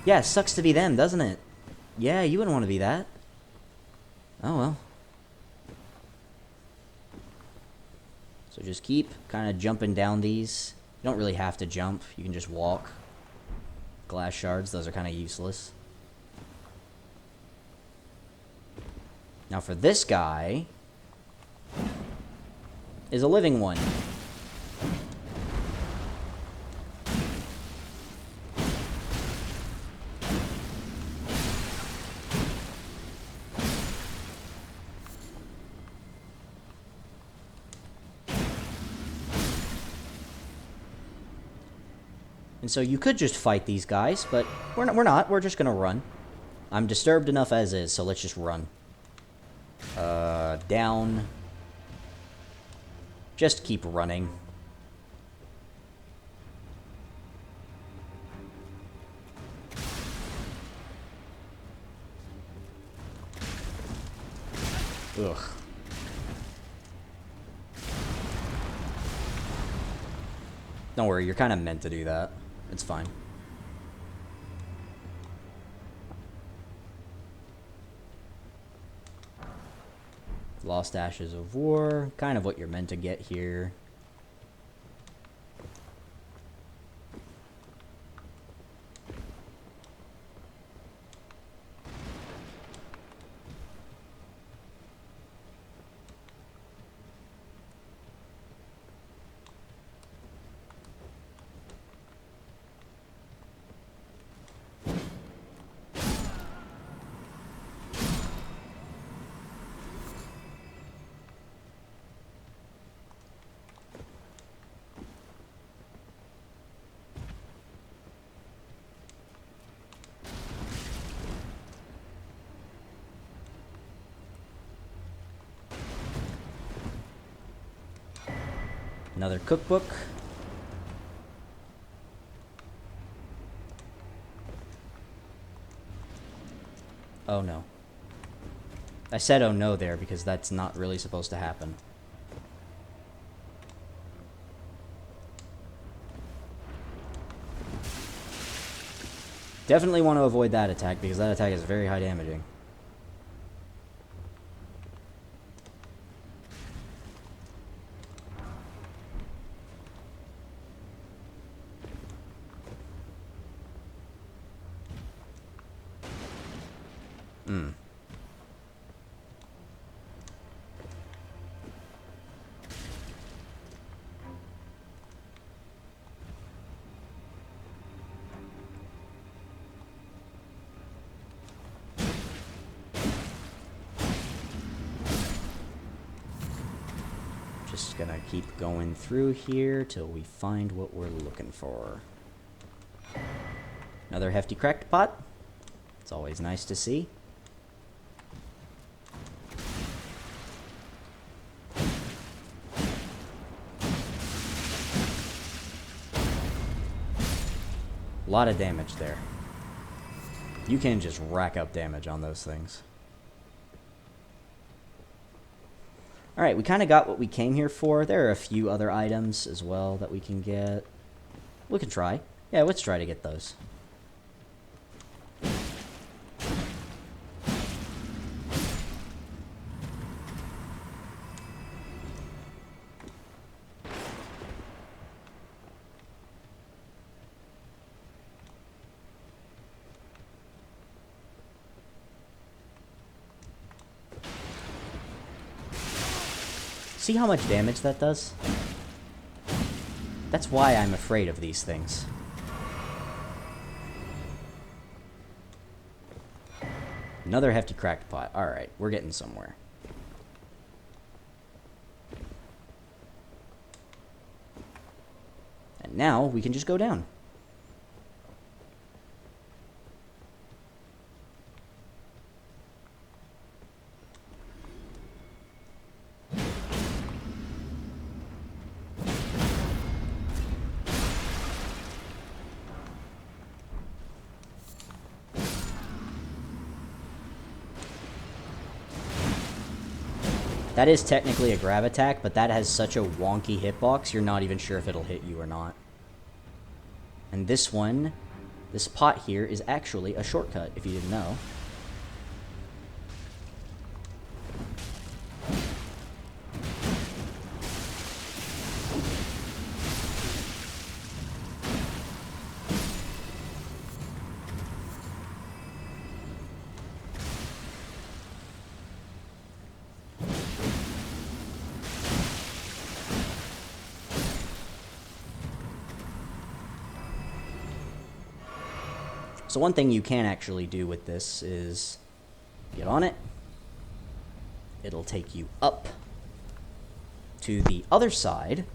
Yeah, it sucks to be them, doesn't it? Yeah, you wouldn't want to be that. Oh, well. So just keep kind of jumping down these. You don't really have to jump. You can just walk. Glass shards, those are kind of useless. Now for this guy is a living one. And so you could just fight these guys, but we're not. We're just gonna run. I'm disturbed enough as is, so let's just run. Down. Just keep running. Ugh. Don't worry, you're kind of meant to do that. It's fine. Lost Ashes of War. Kind of what you're meant to get here. Another cookbook. Oh no. I said oh no there because that's not really supposed to happen. Definitely want to avoid that attack because that attack is very high damaging. Just gonna keep going through here till we find what we're looking for. Another hefty cracked pot. It's always nice to see. A lot of damage there. You can just rack up damage on those things. Alright, we kind of got what we came here for. There are a few other items as well that we can get. We can try. Yeah, let's try to get those. See how much damage that does? That's why I'm afraid of these things. Another hefty cracked pot. Alright, we're getting somewhere. And now we can just go down. That is technically a grab attack, but that has such a wonky hitbox, you're not even sure if it'll hit you or not. And this one, this pot here, is actually a shortcut, if you didn't know. So one thing you can actually do with this is get on it. It'll take you up to the other side.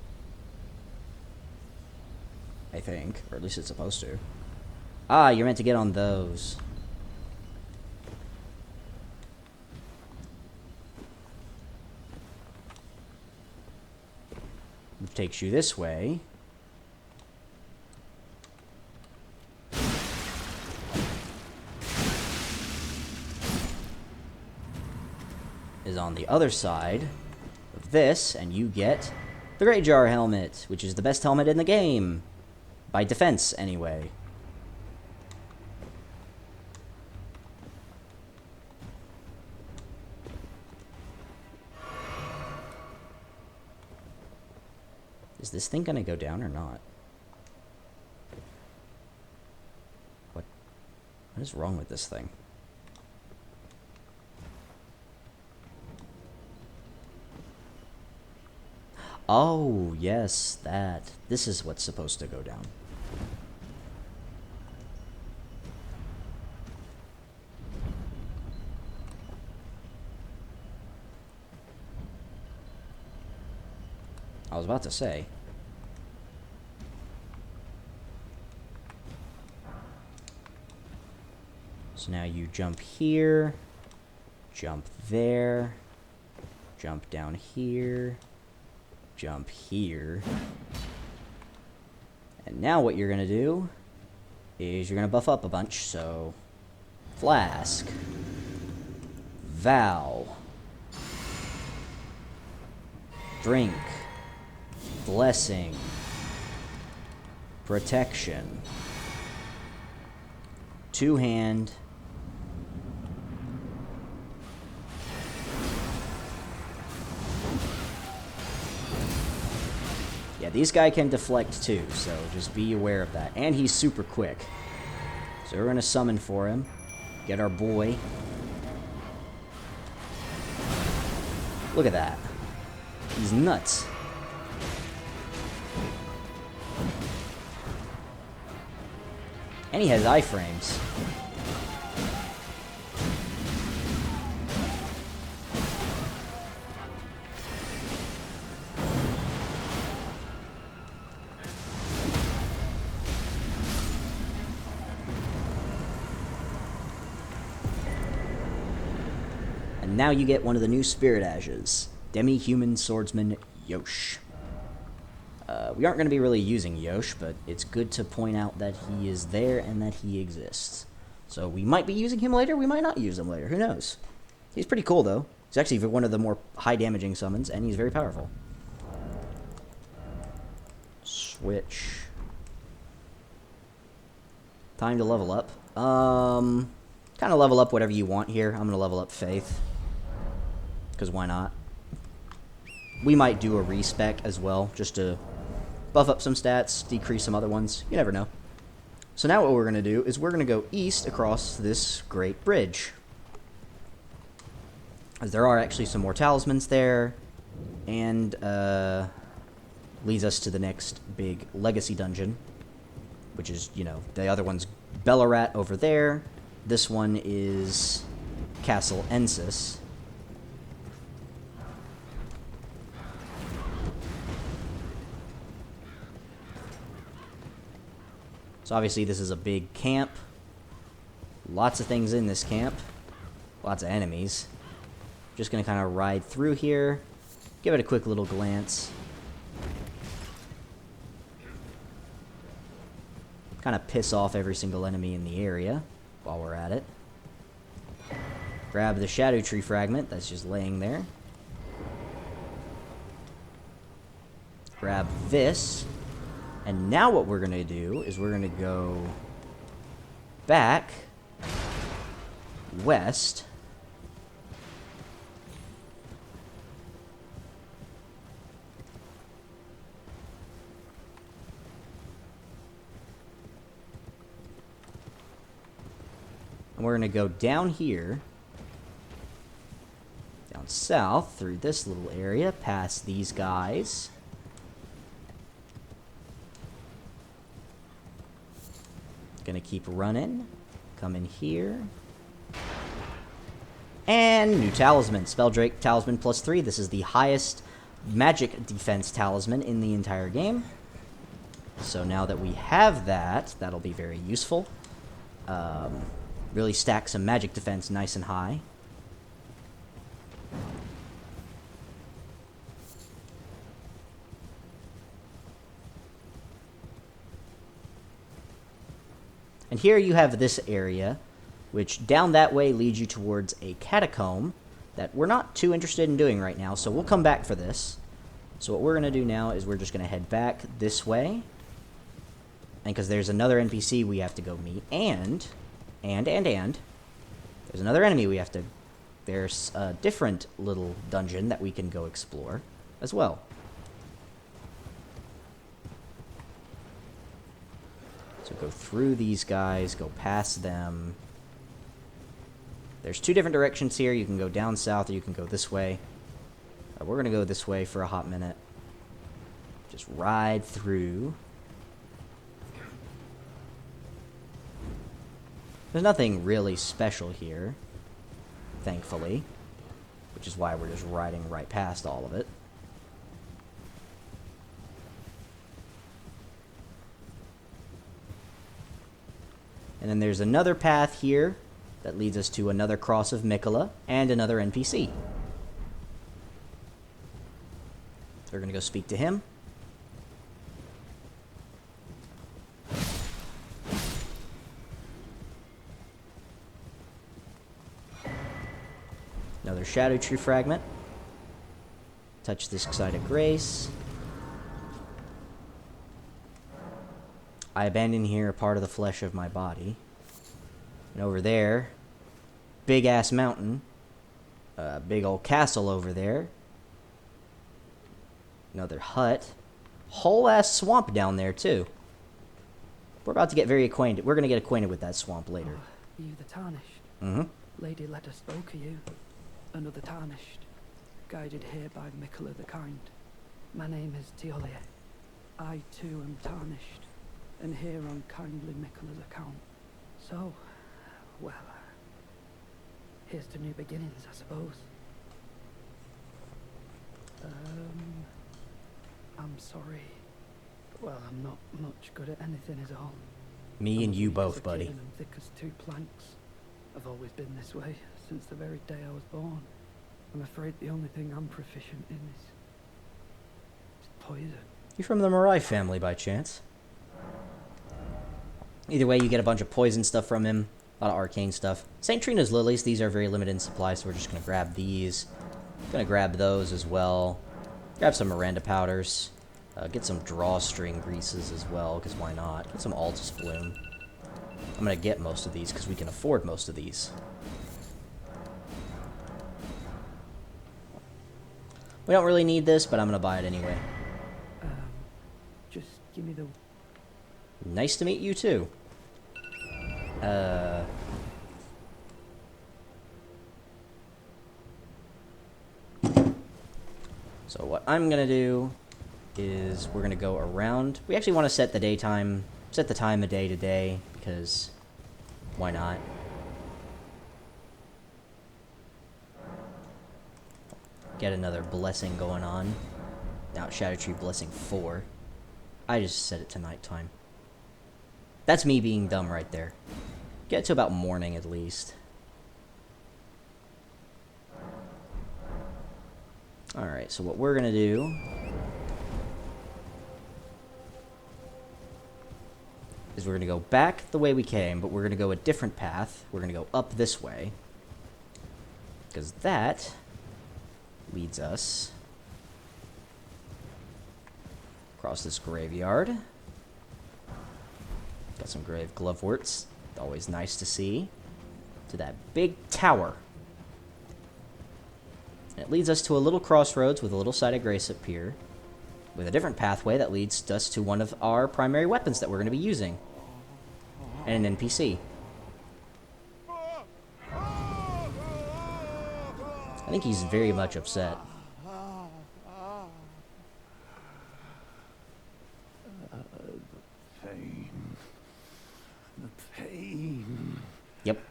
I think. Or at least it's supposed to. Ah, you're meant to get on those. Which takes you this way. Is on the other side of this, and you get the Great Jar helmet, which is the best helmet in the game. By defense, anyway. Is this thing gonna go down or not? What is wrong with this thing? Oh, yes, that. This is what's supposed to go down. I was about to say. So now you jump here, jump there, jump down here, jump here. And now what you're going to do is you're going to buff up a bunch. So, Flask, Vow, Drink, Blessing, Protection, Two Hand, yeah, these guys can deflect too, so just be aware of that. And he's super quick. So we're gonna summon for him. Get our boy. Look at that. He's nuts. And he has iframes. And now you get one of the new Spirit Ashes. Demi-Human Swordsman Yosh. We aren't going to be really using Yosh, but it's good to point out that he is there and that he exists. So we might be using him later, we might not use him later, who knows. He's pretty cool, though. He's actually one of the more high-damaging summons, and he's very powerful. Switch. Time to level up. Kind of level up whatever you want here. I'm going to level up Faith. Because why not? We might do a respec as well, just to buff up some stats, decrease some other ones. You never know. So now what we're going to do is we're going to go east across this great bridge. As there are actually some more talismans there, and leads us to the next big legacy dungeon, which is, you know, the other one's Bellarat over there. This one is Castle Ensis. So obviously this is a big camp. Lots of things in this camp. Lots of enemies. Just going to kind of ride through here. Give it a quick little glance. Kind of piss off every single enemy in the area while we're at it. Grab the Shadow Tree fragment that's just laying there. Grab this. And now what we're going to do is we're going to go back west. And we're going to go down here, down south through this little area, past these guys. Gonna keep running. Come in here. And new talisman. Spelldrake Talisman +3. This is the highest magic defense talisman in the entire game. So now that we have that, that'll be very useful. Really stack some magic defense nice and high. And here you have this area, which down that way leads you towards a catacomb that we're not too interested in doing right now, so we'll come back for this. So what we're going to do now is we're just going to head back this way. And because there's another NPC we have to go meet, and there's another enemy we have to... There's a different little dungeon that we can go explore as well. So go through these guys, go past them. There's two different directions here. You can go down south or you can go this way. We're going to go this way for a hot minute. Just ride through. There's nothing really special here, thankfully, which is why we're just riding right past all of it. And then there's another path here that leads us to another cross of Mikola and another NPC. So we're going to go speak to him. Another Shadow Tree fragment. Touch this side of grace. I abandon here a part of the flesh of my body. And over there, big ass mountain. Big old castle over there. Another hut. Whole ass swamp down there too. We're about to get very acquainted. We're gonna get acquainted with that swamp later. Oh, you the Tarnished? Mm-hmm. Lady Leda spoke of you. Another Tarnished. Guided here by Mikola the Kind. My name is Teolia. I too am Tarnished. And here on kindly Mikola's account. So, well, here's to new beginnings, I suppose. I'm sorry. Well, I'm not much good at anything is all. Me and you weak as both, a buddy. kitten and thick as two planks. I've always been this way, since the very day I was born. I'm afraid the only thing I'm proficient in is poison. You from the Mirai family by chance? Either way, you get a bunch of poison stuff from him. A lot of arcane stuff. St. Trina's lilies, these are very limited in supply, so we're just going to grab these. Going to grab those as well. Grab some Miranda powders. Get some drawstring greases as well, because why not? Get some Altus Bloom. I'm going to get most of these, because we can afford most of these. We don't really need this, but I'm going to buy it anyway. Just give me the... Nice to meet you, too. So what I'm going to do is we're going to go around. We actually want to set the daytime, set the time of day to day, because why not? Get another blessing going on. Now Shadow Tree Blessing 4. I just set it to nighttime. That's me being dumb right there. Get to about morning at least. Alright, so what we're going to do is we're going to go back the way we came, but we're going to go a different path. We're going to go up this way. Because that leads us across this graveyard. Got some grave gloveworts. Always nice to see. To that big tower. And it leads us to a little crossroads with a little side of grace up here. With a different pathway that leads us to one of our primary weapons that we're going to be using. And an NPC. I think he's very much upset. Pain. Yep.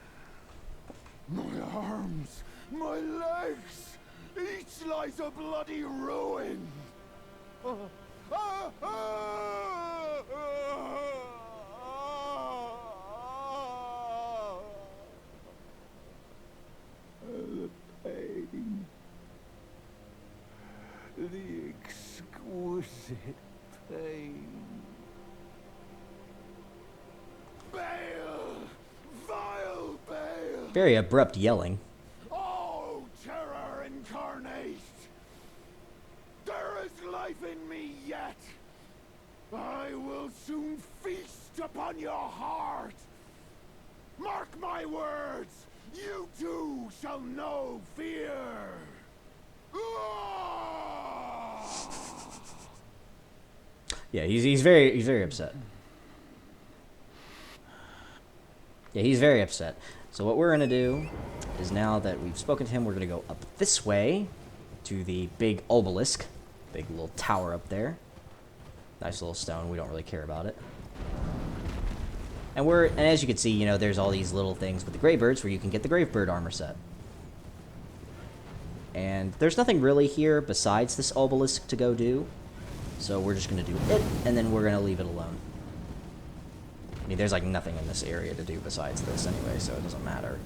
My arms, my legs, each lies a bloody ruin. Very abrupt yelling. Oh, terror incarnate! There is life in me yet! I will soon feast upon your heart! Mark my words! You too shall know fear! Yeah, he's very upset. Yeah, he's very upset. So what we're gonna do is, now that we've spoken to him, we're gonna go up this way to the big obelisk, big little tower up there. Nice little stone. We don't really care about it. And as you can see, you know, there's all these little things with the Greybirds where you can get the Gravebird armor set. And there's nothing really here besides this obelisk to go do. So we're just going to do it, and then we're going to leave it alone. I mean, there's like nothing in this area to do besides this anyway, so it doesn't matter.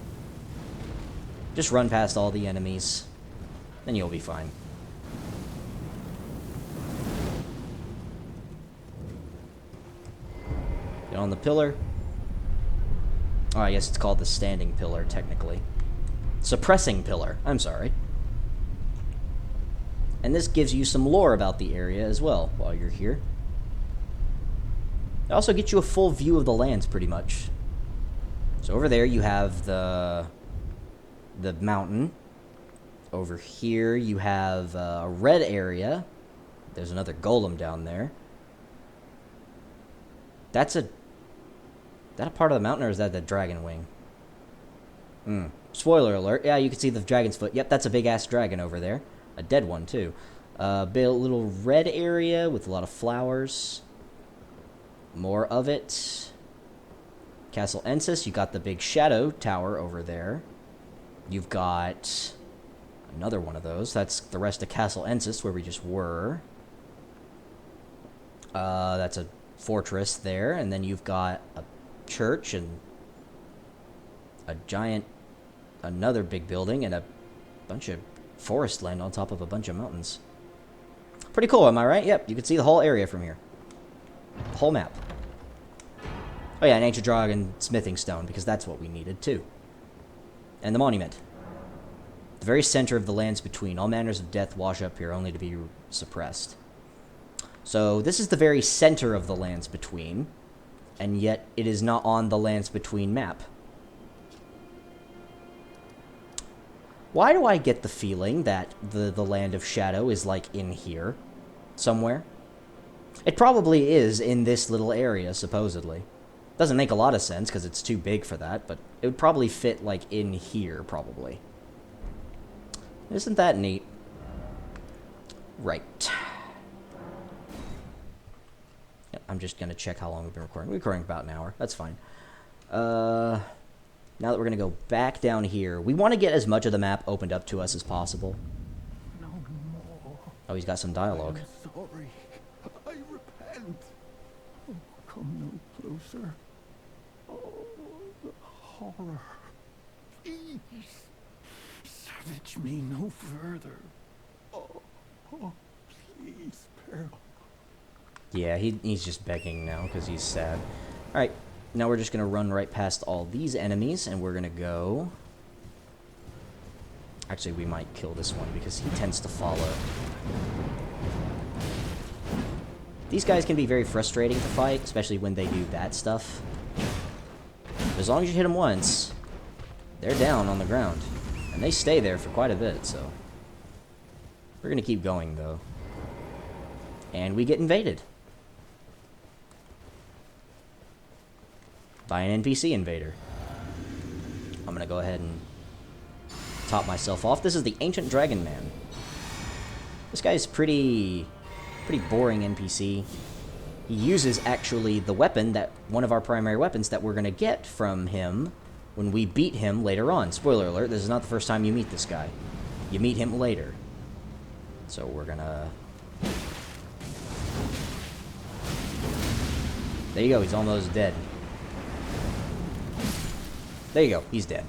Just run past all the enemies, then you'll be fine. Get on the pillar. Oh, I guess it's called the standing pillar, technically. Suppressing pillar. I'm sorry. And this gives you some lore about the area as well while you're here. It also gets you a full view of the lands, pretty much. So over there you have the mountain. Over here you have a red area. There's another golem down there. That's a... Is that a part of the mountain, or is that the dragon wing? Spoiler alert. Yeah, you can see the dragon's foot. Yep, that's a big-ass dragon over there. A dead one, too. Little red area with a lot of flowers. More of it. Castle Ensis. You got the big shadow tower over there. You've got another one of those. That's the rest of Castle Ensis, where we just were. That's a fortress there. And then you've got a church and a giant, another big building, and a bunch of forest land on top of a bunch of mountains. Pretty cool, am I right? Yep, you can see the whole area from here. The whole map. Oh yeah, an ancient dragon smithing stone, because that's what we needed too. And the monument. The very center of the lands between. All manners of death wash up here, only to be suppressed. So this is the very center of the lands between, and yet it is not on the lands between map. Why do I get the feeling that the land of shadow is like in here somewhere? It probably is in this little area, supposedly. Doesn't make a lot of sense because it's too big for that, but it would probably fit like in here, probably. Isn't that neat? Right. I'm just going to check how long we've been recording. We're recording about an hour. That's fine. Now that we're going to go back down here, we want to get as much of the map opened up to us as possible. No more. Oh, he's got some dialogue. I'm sorry. I repent. Oh, come no closer. Oh, the horror. Please. Savage me no further. Oh, please, spare. Yeah, he's just begging now because he's sad. Alright, now we're just going to run right past all these enemies, and we're going to go... Actually, we might kill this one because he tends to follow. These guys can be very frustrating to fight, especially when they do that stuff. But as long as you hit them once, they're down on the ground. And they stay there for quite a bit, so... We're going to keep going, though. And we get invaded. By an NPC invader. I'm going to go ahead and top myself off. This is the Ancient Dragon Man. This guy's pretty boring NPC. He uses, actually, the weapon that... One of our primary weapons that we're going to get from him when we beat him later on. Spoiler alert, this is not the first time you meet this guy. You meet him later. So we're going to... There you go, he's almost dead. There you go, he's dead.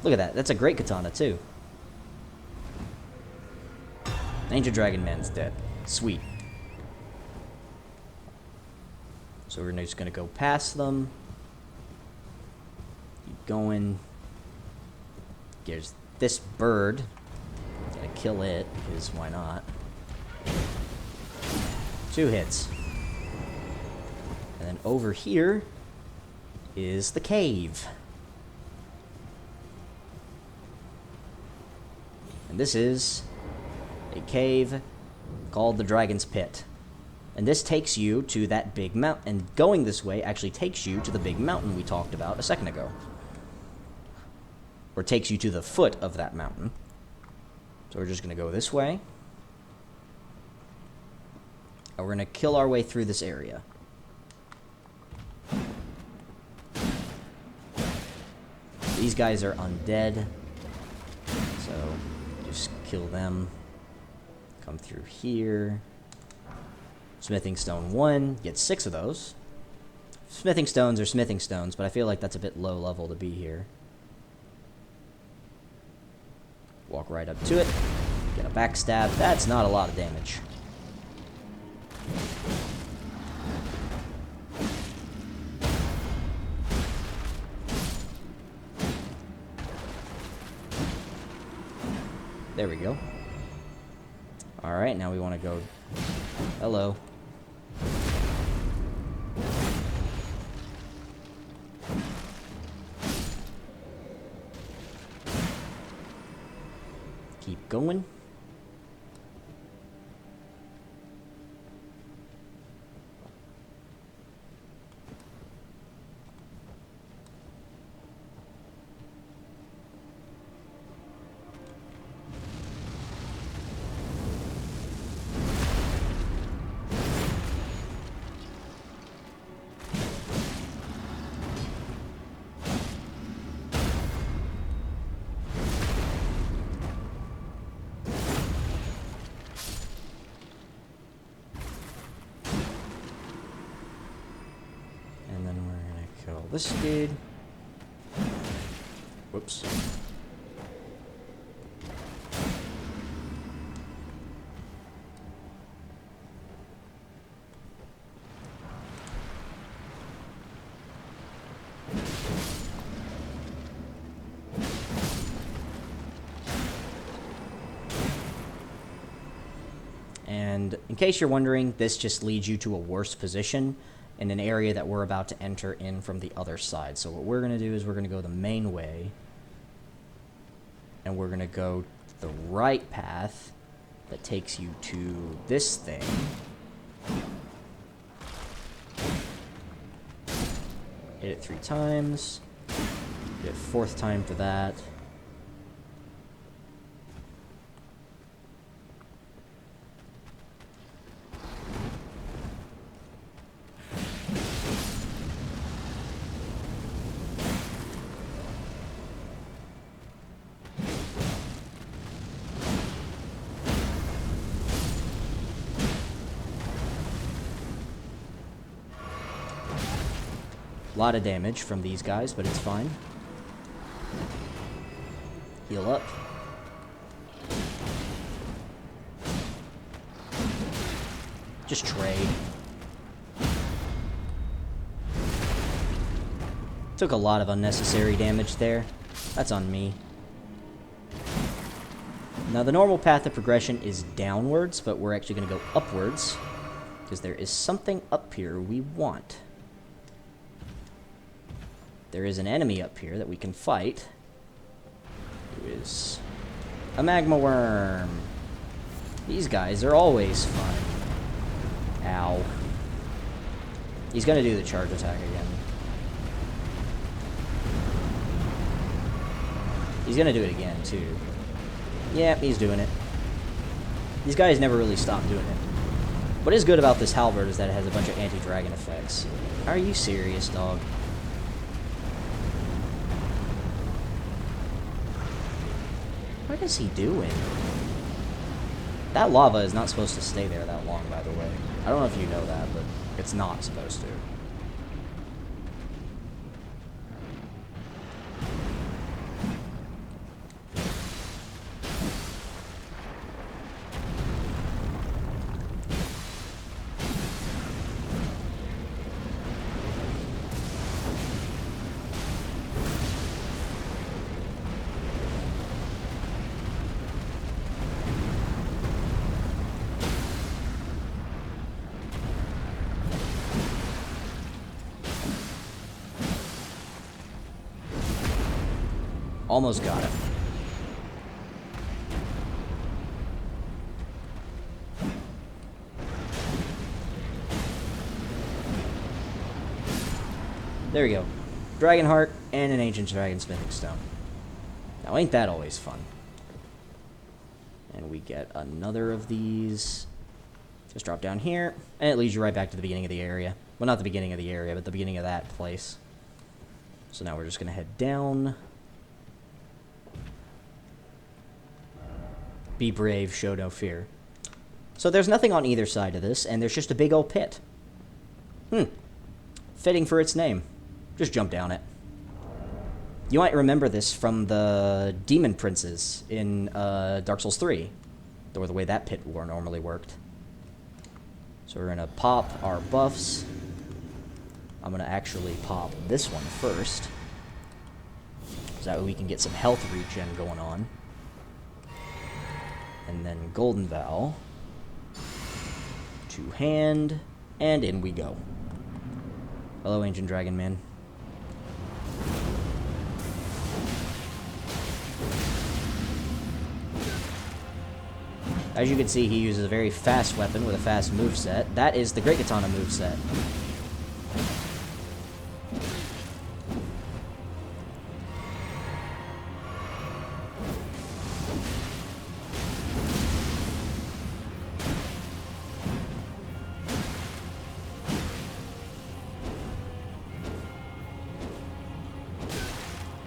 Look at that, that's a great katana too. Ancient Dragon Man's dead. Sweet. So we're just gonna go past them. Keep going. There's this bird. Gotta kill it, because why not? 2 hits. And then over here is the cave. And this is a cave called the Dragon's Pit. And this takes you to that big mountain. And going this way actually takes you to the big mountain we talked about a second ago. Or takes you to the foot of that mountain. So we're just going to go this way. And we're going to kill our way through this area. These guys are undead. So just kill them. Come through here. Smithing stone 1. Get 6 of those. Smithing stones are smithing stones, but I feel like that's a bit low level to be here. Walk right up to it. Get a backstab. That's not a lot of damage. There we go. Alright, now we want to go... Hello. Keep going. This dude. Whoops. And in case you're wondering, this just leads you to a worse position in an area that we're about to enter in from the other side. So what we're going to do is we're going to go the main way. And we're going to go the right path that takes you to this thing. Hit it 3 times. Hit it 4th time for that. A lot of damage from these guys, but it's fine. Heal up. Just trade. Took a lot of unnecessary damage there. That's on me. Now the normal path of progression is downwards, but we're actually going to go upwards, because there is something up here we want. There is an enemy up here that we can fight, who is a magma worm. These guys are always fun. Ow. He's gonna do the charge attack again. He's gonna do it again, too. Yeah, he's doing it. These guys never really stop doing it. What is good about this halberd is that it has a bunch of anti-dragon effects. Are you serious, dog? What is he doing? That lava is not supposed to stay there that long, by the way. I don't know if you know that, but it's not supposed to. Almost got it. There we go. Dragon Heart and an Ancient Dragon Smithing Stone. Now, ain't that always fun? And we get another of these. Just drop down here, and it leads you right back to the beginning of the area. Well, not the beginning of the area, but the beginning of that place. So now we're just going to head down. Be brave, show no fear. So there's nothing on either side of this, and there's just a big old pit. Fitting for its name. Just jump down it. You might remember this from the Demon Princes in Dark Souls 3, or the way that pit war normally worked. So we're going to pop our buffs. I'm going to actually pop this one first, so that way we can get some health regen going on. And then Golden Vow. Two-hand, and in we go. Hello, Ancient Dragon Man. As you can see, he uses a very fast weapon with a fast moveset. That is the Great Katana moveset.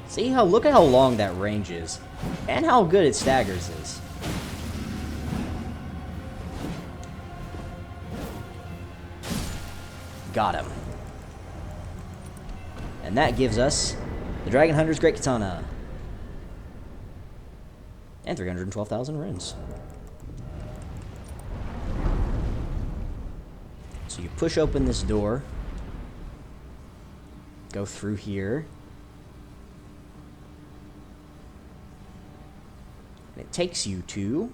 See how, look at how long that range is, and how good its staggers is. Got him. And that gives us the Dragon Hunter's Great Katana. And 312,000 runes. So you push open this door. Go through here. And it takes you to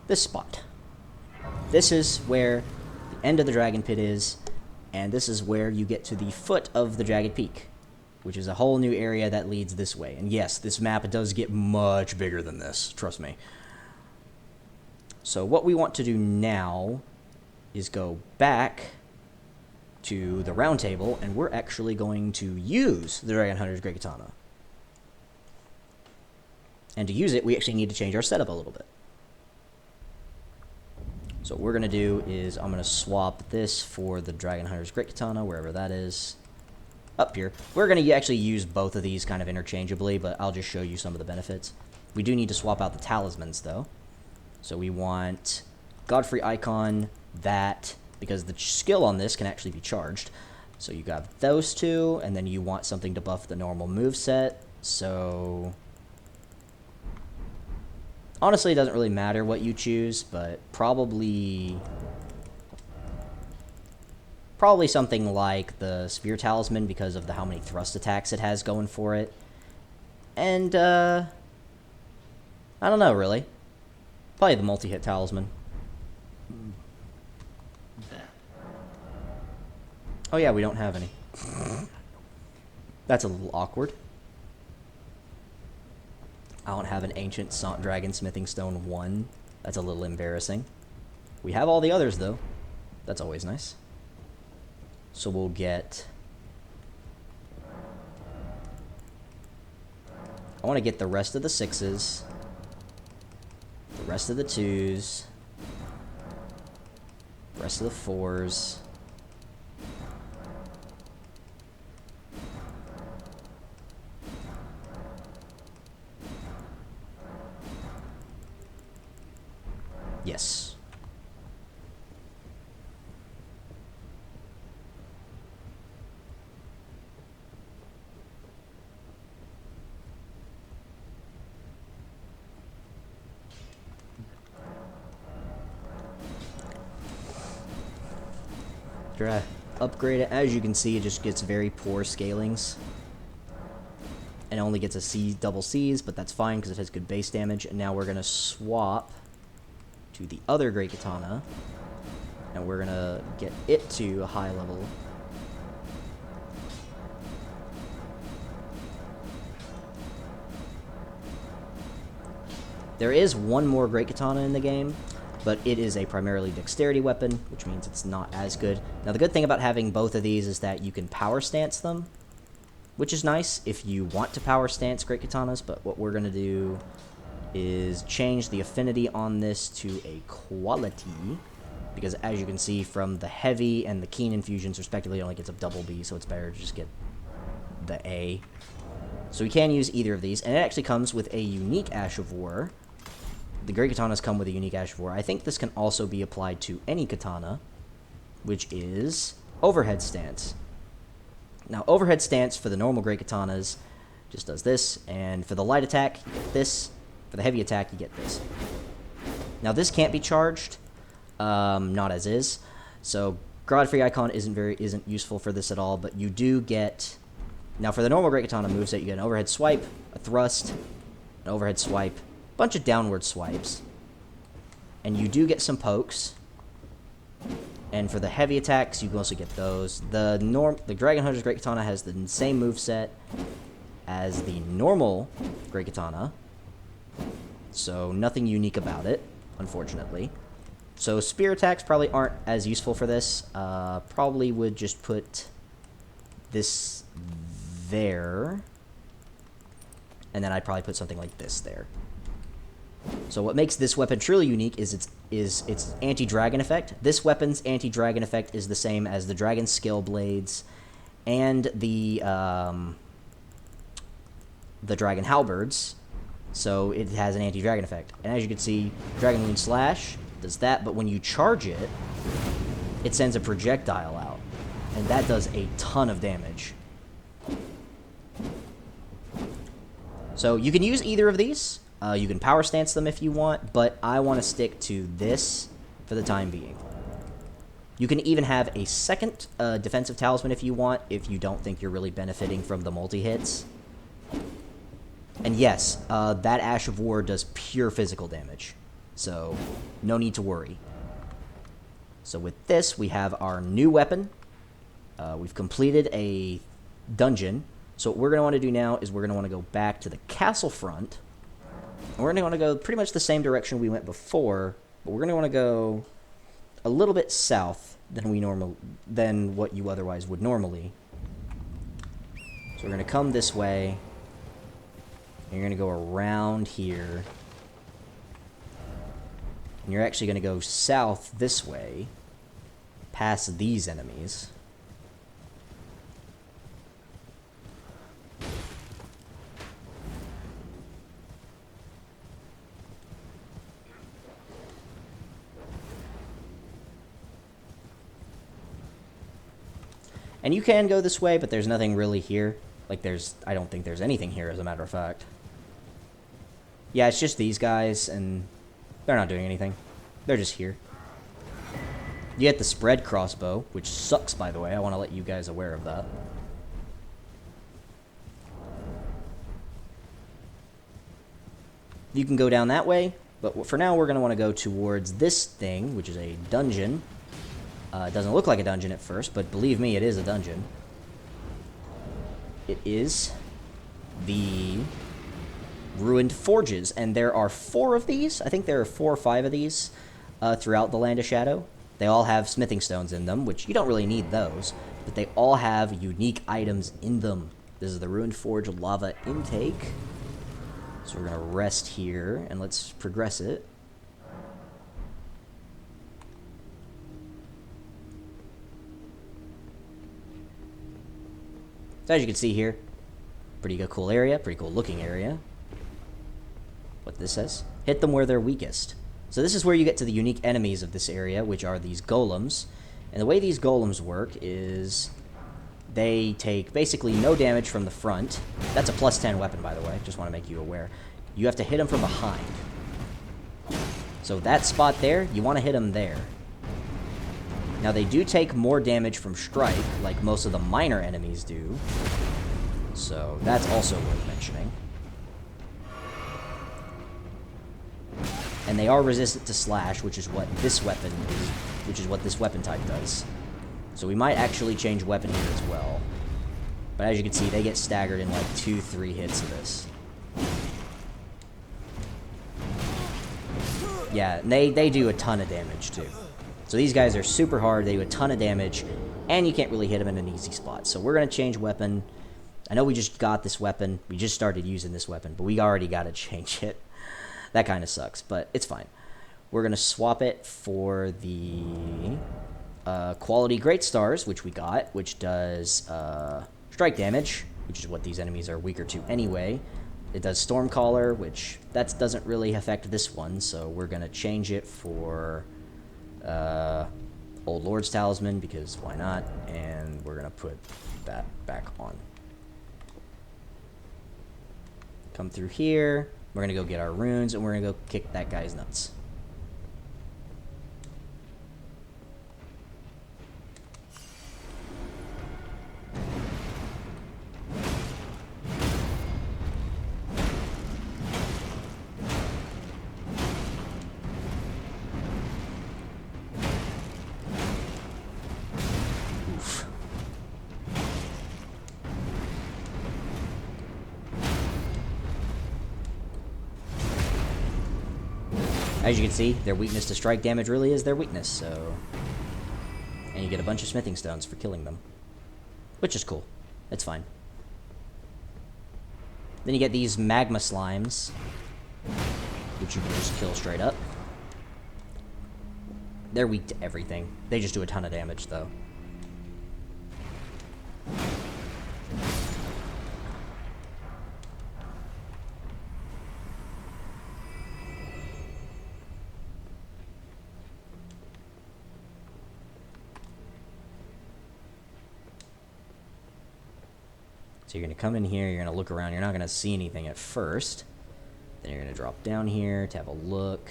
this spot. This is where the end of the Dragon Pit is. And this is where you get to the foot of the Jagged Peak, which is a whole new area that leads this way. And yes, this map does get much bigger than this, trust me. So what we want to do now is go back to the round table, and we're actually going to use the Dragon Hunter's Great Katana. And to use it, we actually need to change our setup a little bit. So what we're going to do is I'm going to swap this for the Dragon Hunter's Great Katana, wherever that is. Up here. We're going to actually use both of these kind of interchangeably, but I'll just show you some of the benefits. We do need to swap out the talismans, though. So we want Godfrey Icon, that, because the skill on this can actually be charged. So you got those two, and then you want something to buff the normal moveset. So honestly, it doesn't really matter what you choose, but probably something like the Spear Talisman because of how many thrust attacks it has going for it. And, I don't know, really. Probably the multi-hit Talisman. Oh yeah, we don't have any. That's a little awkward. I don't have an Ancient Dragon Smithing Stone 1. That's a little embarrassing. We have all the others, though. That's always nice. So we'll get... I want to get the rest of the 6s. The rest of the 2s. The rest of the 4s. Yes. After I upgrade it, as you can see, it just gets very poor scalings. And only gets a C, double Cs, but that's fine because it has good base damage. And now we're going to swap to the other Great Katana, and we're gonna get it to a high level. There is one more Great Katana in the game, but it is a primarily dexterity weapon, which means it's not as good. Now, the good thing about having both of these is that you can power stance them, which is nice if you want to power stance Great Katanas, but what we're going to do is change the affinity on this to a quality, because as you can see from the heavy and the keen infusions, respectively, it only gets a double B, so it's better to just get the A. So we can use either of these, and it actually comes with a unique Ash of War. The Great Katanas come with a unique Ash of War. I think this can also be applied to any katana, which is Overhead Stance. Now, Overhead Stance for the normal Great Katanas just does this, and for the light attack, you get this. For the heavy attack, you get this. Now, this can't be charged, not as is, so Godfrey Icon isn't useful for this at all, but you do get... Now, for the normal Great Katana moveset, you get an overhead swipe, a thrust, an overhead swipe, a bunch of downward swipes, and you do get some pokes. And for the heavy attacks, you mostly get those. The Dragon Hunter's Great Katana has the same moveset as the normal Great Katana, so nothing unique about it, unfortunately. So spear attacks probably aren't as useful for this. Probably would just put this there, and then I'd probably put something like this there. So what makes this weapon truly unique is its anti-dragon effect. This weapon's anti-dragon effect is the same as the dragon scale blades and the dragon halberds. So it has an anti-dragon effect. And as you can see, Dragon Wound Slash does that, but when you charge it, it sends a projectile out. And that does a ton of damage. So you can use either of these. You can power stance them if you want, but I want to stick to this for the time being. You can even have a second defensive talisman if you want, if you don't think you're really benefiting from the multi-hits. And yes, that Ash of War does pure physical damage, so no need to worry. So with this, we have our new weapon. We've completed a dungeon. So what we're going to want to do now is we're going to want to go back to the castle front. And we're going to want to go pretty much the same direction we went before, but we're going to want to go a little bit south than what you otherwise would normally. So we're going to come this way, and you're going to go around here. And you're actually going to go south this way, past these enemies. And you can go this way, but there's nothing really here. Like, I don't think there's anything here, as a matter of fact. Yeah, it's just these guys, and they're not doing anything. They're just here. You get the spread crossbow, which sucks, by the way. I want to let you guys aware of that. You can go down that way, but for now we're going to want to go towards this thing, which is a dungeon. It doesn't look like a dungeon at first, but believe me, it is a dungeon. It is the Ruined Forges, and there are 4 of these. I think there are 4 or 5 of these throughout the Land of Shadow. They all have smithing stones in them, which you don't really need those, but they all have unique items in them. This is the Ruined Forge lava intake. So we're going to rest here, and let's progress it. So as you can see here, pretty good, cool area, pretty cool looking area. What this says, hit them where they're weakest. So this is where you get to the unique enemies of this area, which are these golems. And the way these golems work is they take basically no damage from the front. That's a +10 weapon, by the way, just want to make you aware. You have to hit them from behind. So that spot there, you want to hit them there. Now, they do take more damage from strike, like most of the minor enemies do. So that's also worth mentioning. And they are resistant to slash, which is what this weapon is, which is what this weapon type does. So we might actually change weapon here as well. But as you can see, they get staggered in like 2-3 hits of this. Yeah, and they do a ton of damage, too. So these guys are super hard. They do a ton of damage, and you can't really hit them in an easy spot. So we're going to change weapon. I know we just got this weapon. We just started using this weapon, but we already got to change it. That kind of sucks, but it's fine. We're going to swap it for the quality Great Stars, which we got, which does strike damage, which is what these enemies are weaker to anyway. It does Stormcaller, which that doesn't really affect this one, so we're going to change it for Old Lord's Talisman, because why not? And we're going to put that back on. Come through here. We're going to go get our runes, and we're going to go kick that guy's nuts. As you can see, their weakness to strike damage really is their weakness, so... And you get a bunch of smithing stones for killing them. Which is cool. It's fine. Then you get these magma slimes, which you can just kill straight up. They're weak to everything. They just do a ton of damage, though. So you're going to come in here, you're going to look around, you're not going to see anything at first. Then you're going to drop down here to have a look.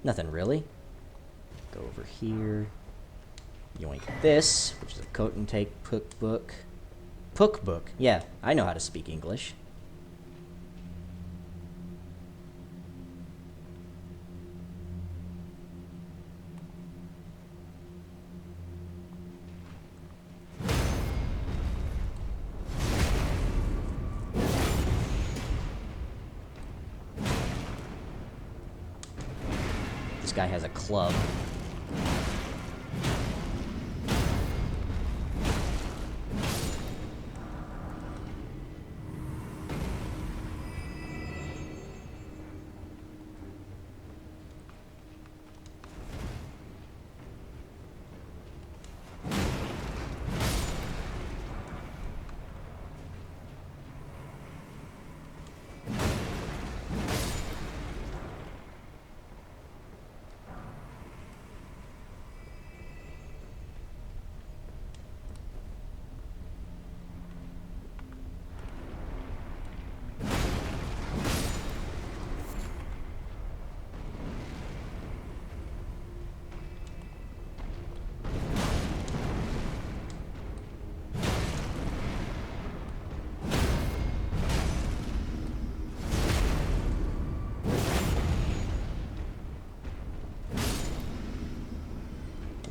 Nothing really. Go over here. Yoink this, which is a coat and take cookbook. Cookbook. Yeah, I know how to speak English. This guy has a club.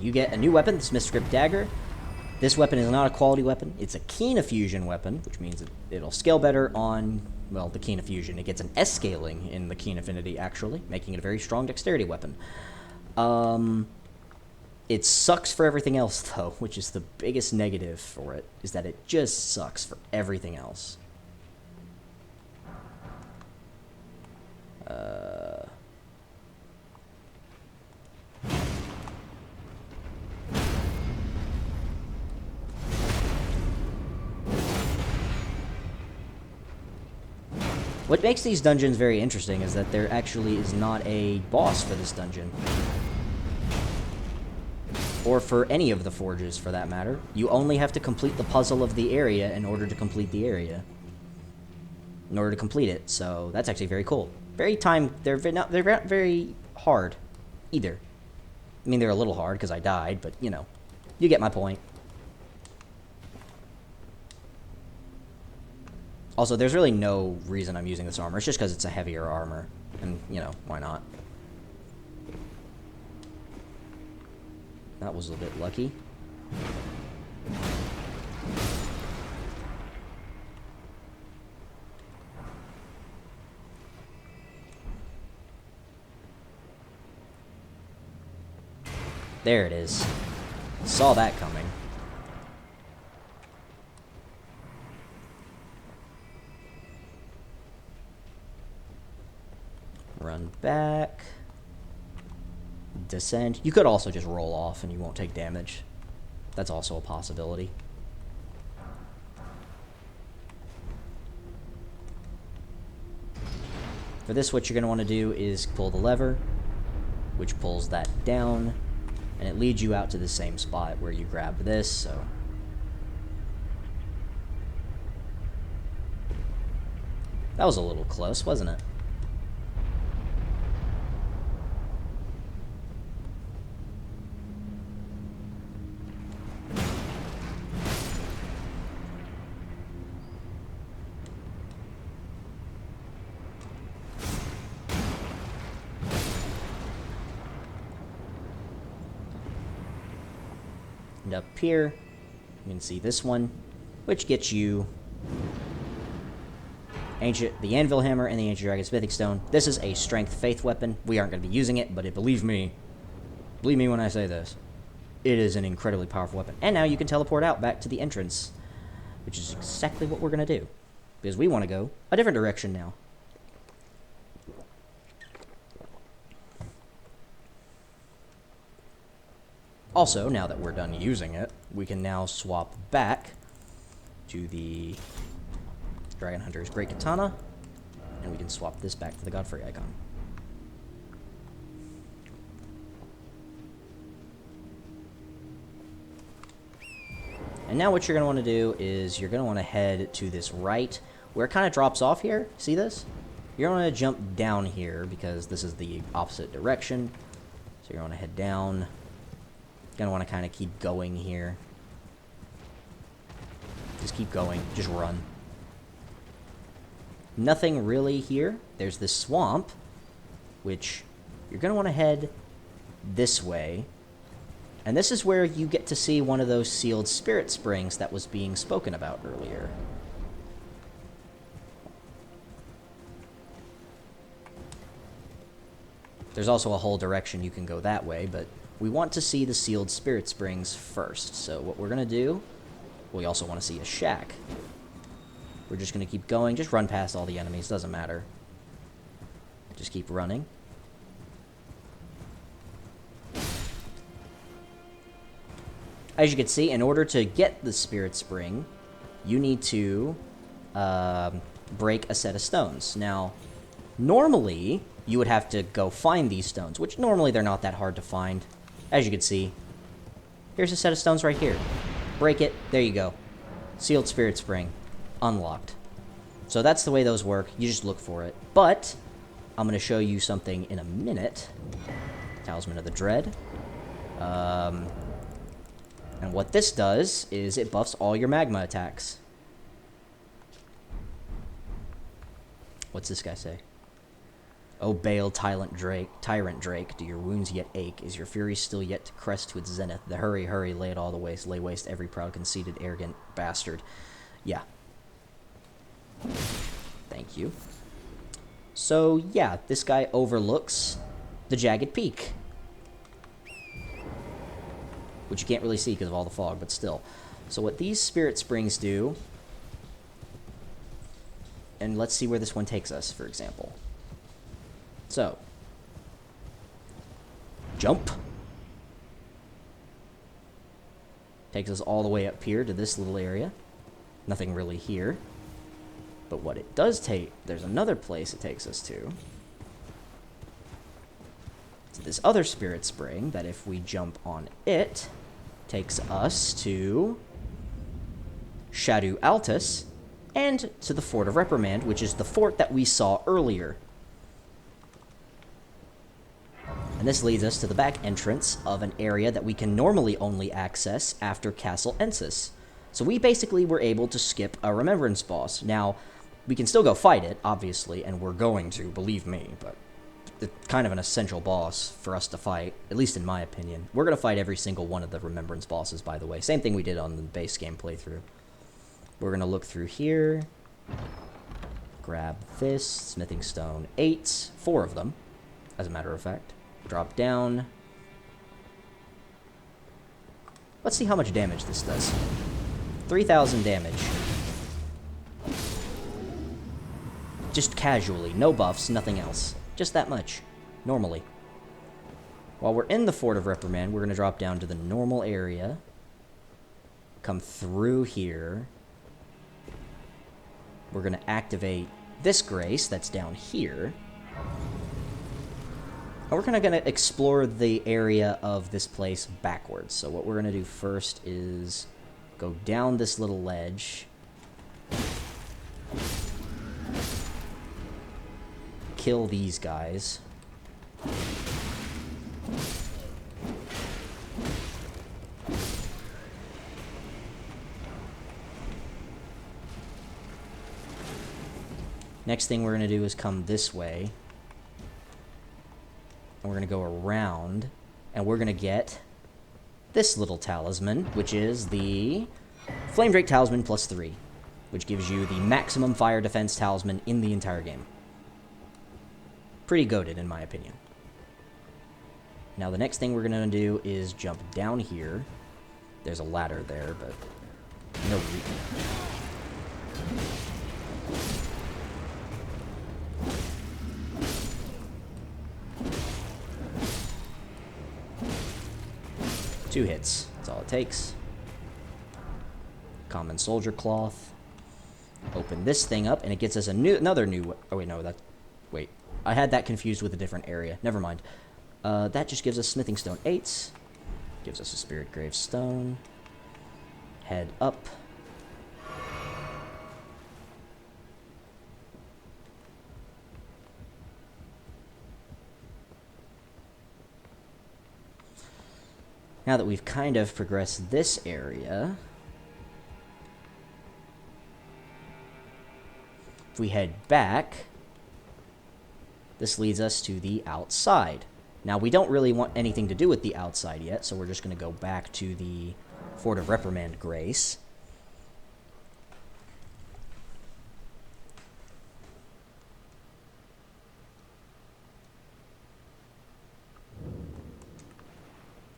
You get a new weapon, the Smith's Grip Dagger. This weapon is not a quality weapon. It's a Keen Fusion weapon, which means it'll scale better on, well, the Keen Fusion. It gets an S scaling in the Keen Affinity, actually, making it a very strong dexterity weapon. It sucks for everything else, though, which is the biggest negative for it, is that it just sucks for everything else. What makes these dungeons very interesting is that there actually is not a boss for this dungeon. Or for any of the forges, for that matter. You only have to complete the puzzle of the area in order to complete the area. In order to complete it, so that's actually very cool. They're not very hard, either. I mean, they're a little hard, because I died, but, you know. You get my point. Also, there's really no reason I'm using this armor. It's just because it's a heavier armor. And, you know, why not? That was a bit lucky. There it is. Saw that coming. Run back. Descend. You could also just roll off and you won't take damage. That's also a possibility. For this, what you're going to want to do is pull the lever, which pulls that down, and it leads you out to the same spot where you grabbed this, so... That was a little close, wasn't it? And up here, you can see this one, which gets you the Anvil Hammer and the Ancient Dragon Smithing Stone. This is a Strength Faith weapon. We aren't going to be using it, but believe me when I say this, it is an incredibly powerful weapon. And now you can teleport out back to the entrance, which is exactly what we're going to do, because we want to go a different direction now. Also, now that we're done using it, we can now swap back to the Dragon Hunter's Great Katana, and we can swap this back to the Godfrey icon. And now what you're going to want to do is you're going to want to head to this right, where it kind of drops off here. See this? You're going to jump down here, because this is the opposite direction. So you're going to head down. Gonna want to kind of keep going here. Just keep going. Just run. Nothing really here. There's this swamp, which you're gonna want to head this way. And this is where you get to see one of those sealed spirit springs that was being spoken about earlier. There's also a whole direction you can go that way, but we want to see the sealed spirit springs first. So what we're going to do, we also want to see a shack. We're just going to keep going. Just run past all the enemies. Doesn't matter. Just keep running. As you can see, in order to get the spirit spring, you need to break a set of stones. Now, normally, you would have to go find these stones, which normally they're not that hard to find. As you can see, here's a set of stones right here. Break it. There you go. Sealed Spirit Spring. Unlocked. So that's the way those work. You just look for it. But I'm going to show you something in a minute. Talisman of the Dread. And what this does is it buffs all your magma attacks. What's this guy say? O Bale, Tyrant Drake, do your wounds yet ache? Is your fury still yet to crest to its zenith? The hurry, hurry, lay it all the waste, lay waste every proud, conceited, arrogant bastard. Yeah. Thank you. So, yeah, this guy overlooks the Jagged Peak. Which you can't really see because of all the fog, but still. So what these spirit springs do... And let's see where this one takes us, for example. So, jump. Takes us all the way up here to this little area. Nothing really here. But what it does take, there's another place it takes us to. It's this other spirit spring that if we jump on it, takes us to Shadow Altus and to the Fort of Reprimand, which is the fort that we saw earlier. And this leads us to the back entrance of an area that we can normally only access after Castle Ensis. So we basically were able to skip a Remembrance boss. Now, we can still go fight it, obviously, and we're going to, believe me, but it's kind of an essential boss for us to fight, at least in my opinion. We're going to fight every single one of the Remembrance bosses, by the way. Same thing we did on the base game playthrough. We're going to look through here, grab this, Smithing Stone 8, 4 of them, as a matter of fact. Drop down. Let's see how much damage this does. 3,000 damage. Just casually. No buffs, nothing else. Just that much. Normally. While we're in the Fort of Reprimand, we're going to drop down to the normal area. Come through here. We're going to activate this grace that's down here. And we're kind of going to explore the area of this place backwards. So what we're going to do first is go down this little ledge. Kill these guys. Next thing we're going to do is come this way. And we're going to go around. And we're going to get this little talisman, which is the Flame Drake Talisman plus 3, which gives you the maximum fire defense talisman in the entire game. Pretty goated, in my opinion. Now, the next thing we're going to do is jump down here. There's a ladder there, but no reason. Two hits. That's all it takes. Common soldier cloth. Open this thing up, and it gets us another new... Oh, wait, no, that... Wait. I had that confused with a different area. Never mind. That just gives us smithing stone 8. Gives us a spirit grave stone. Head up. Now that we've kind of progressed this area, if we head back, this leads us to the outside. Now, we don't really want anything to do with the outside yet, so we're just going to go back to the Fort of Reprimand Grace.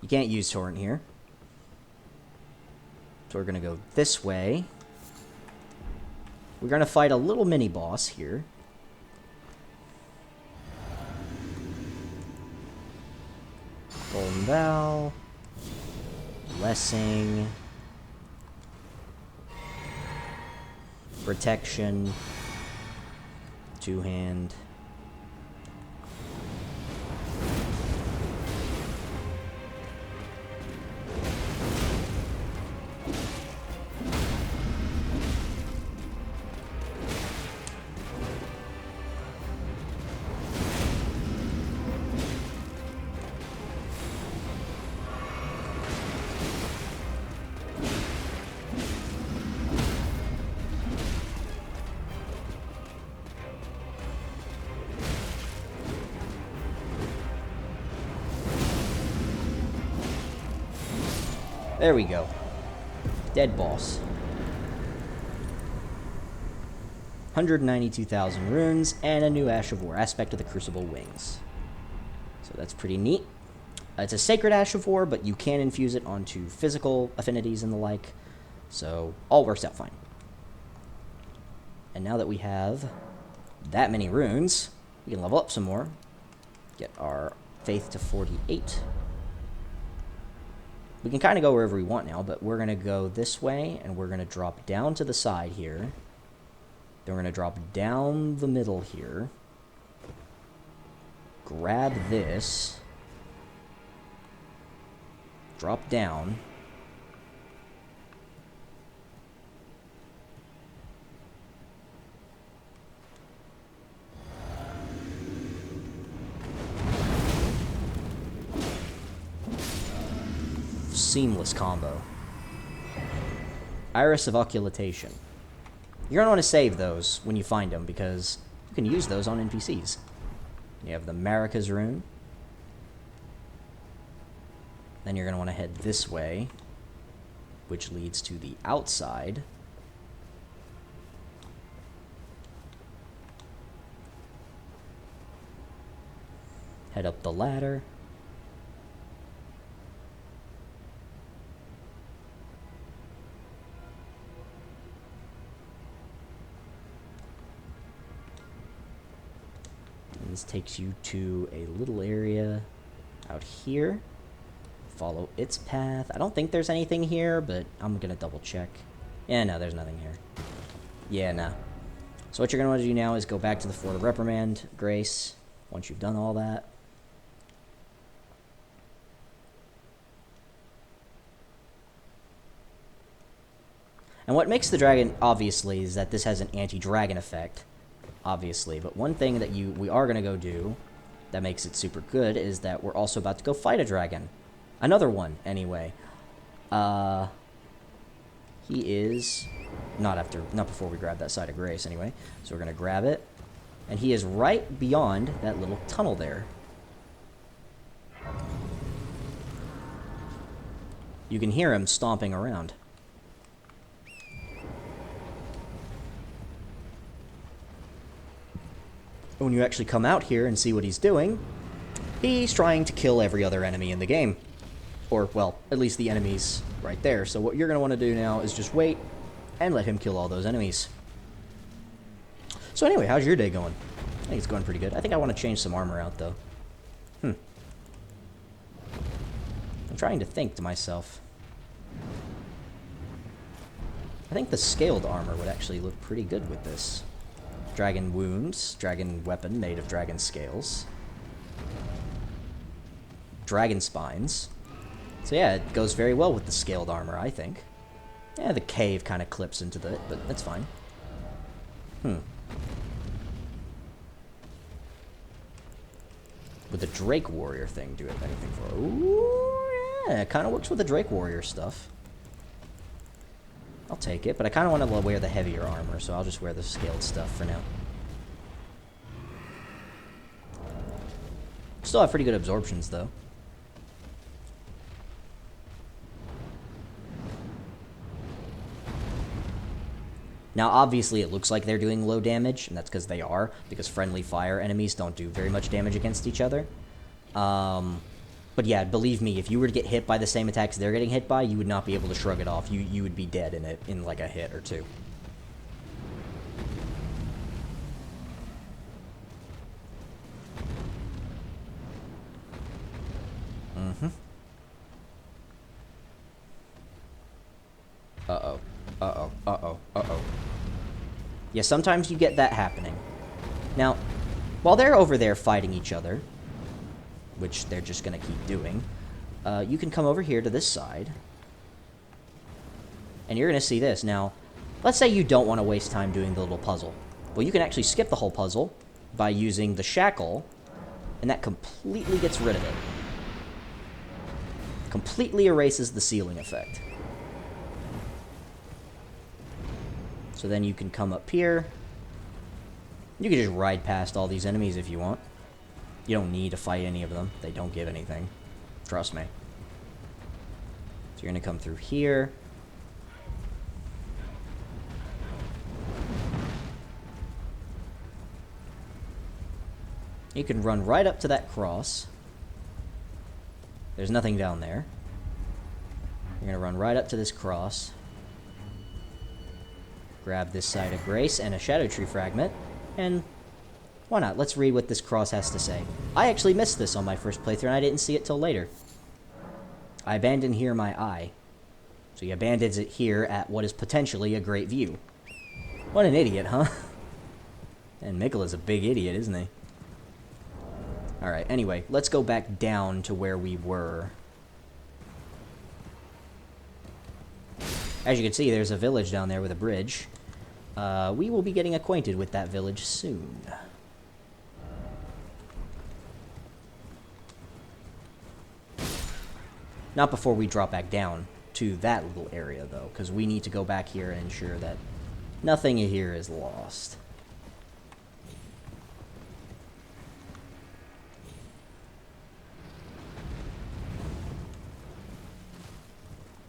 You can't use Torrent here. So we're going to go this way. We're going to fight a little mini-boss here. Golden Bow. Blessing. Protection. Two-hand. There we go. Dead boss. 192,000 runes, and a new Ash of War, aspect of the Crucible Wings. So that's pretty neat. It's a sacred Ash of War, but you can infuse it onto physical affinities and the like. So, all works out fine. And now that we have that many runes, we can level up some more. Get our faith to 48. We can kind of go wherever we want now, but we're going to go this way, and we're going to drop down to the side here. Then we're going to drop down the middle here. Grab this. Drop down. Seamless combo. Iris of Occultation. You're going to want to save those when you find them, because you can use those on NPCs. You have the Marika's Rune. Then you're going to want to head this way, which leads to the outside. Head up the ladder. this takes you to a little area out here. Follow its path. I don't think there's anything here, but I'm gonna double check. Yeah, no, there's nothing here. Yeah, no. So what you're gonna want to do now is go back to the Fort of Reprimand, Grace, once you've done all that. And what makes the dragon, obviously, is that this has an anti-dragon effect, obviously. But one thing that we are going to go do that makes it super good is that we're also about to go fight a dragon. Another one, anyway. He is... Not before we grab that side of Grace, anyway. So we're going to grab it. And he is right beyond that little tunnel there. You can hear him stomping around. When you actually come out here and see what he's doing, he's trying to kill every other enemy in the game. Or, well, at least the enemies right there. So what you're going to want to do now is just wait and let him kill all those enemies. So anyway, how's your day going? I think it's going pretty good. I think I want to change some armor out, though. I'm trying to think to myself. I think the scaled armor would actually look pretty good with this. Dragon wounds, dragon weapon made of dragon scales. Dragon spines. So yeah, it goes very well with the scaled armor, I think. Yeah, the cave kind of clips into it, but that's fine. Would the Drake Warrior thing do anything for it? Ooh, yeah, it kind of works with the Drake Warrior stuff. I'll take it, but I kind of want to wear the heavier armor, so I'll just wear the scaled stuff for now. Still have pretty good absorptions, though. Now, obviously, it looks like they're doing low damage, and that's because they are, because friendly fire enemies don't do very much damage against each other. But yeah, believe me, if you were to get hit by the same attacks they're getting hit by, you would not be able to shrug it off. You would be dead in like a hit or two. Uh-oh. Uh-oh. Uh-oh. Uh-oh. Yeah, sometimes you get that happening. Now, while they're over there fighting each other, which they're just going to keep doing, you can come over here to this side, and you're going to see this. Now, let's say you don't want to waste time doing the little puzzle. Well, you can actually skip the whole puzzle by using the shackle, and that completely gets rid of it. Completely erases the ceiling effect. So then you can come up here. You can just ride past all these enemies if you want. You don't need to fight any of them. They don't give anything. Trust me. So you're going to come through here. You can run right up to that cross. There's nothing down there. You're going to run right up to this cross. Grab this side of Grace and a Shadow Tree fragment. And why not? Let's read what this cross has to say. I actually missed this on my first playthrough, and I didn't see it till later. I abandon here my eye. So he abandons it here at what is potentially a great view. What an idiot, huh? And Miquella's a big idiot, isn't he? Alright, anyway, let's go back down to where we were. As you can see, there's a village down there with a bridge. We will be getting acquainted with that village soon. Not before we drop back down to that little area, though, because we need to go back here and ensure that nothing here is lost.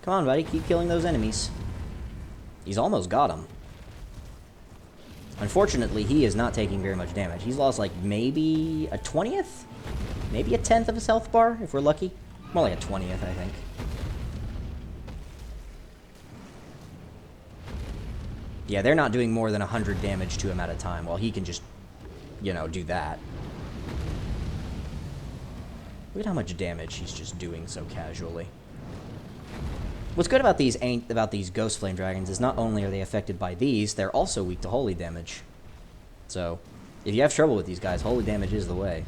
Come on, buddy. Keep killing those enemies. He's almost got them. Unfortunately, he is not taking very much damage. He's lost, like, maybe a 20th? Maybe a 10th of his health bar, if we're lucky. More like a 20th, I think. Yeah, they're not doing more than 100 damage to him at a time, while he can just, you know, do that. Look at how much damage he's just doing so casually. What's good about these Ghost Flame Dragons is not only are they affected by these, they're also weak to holy damage. So, if you have trouble with these guys, holy damage is the way.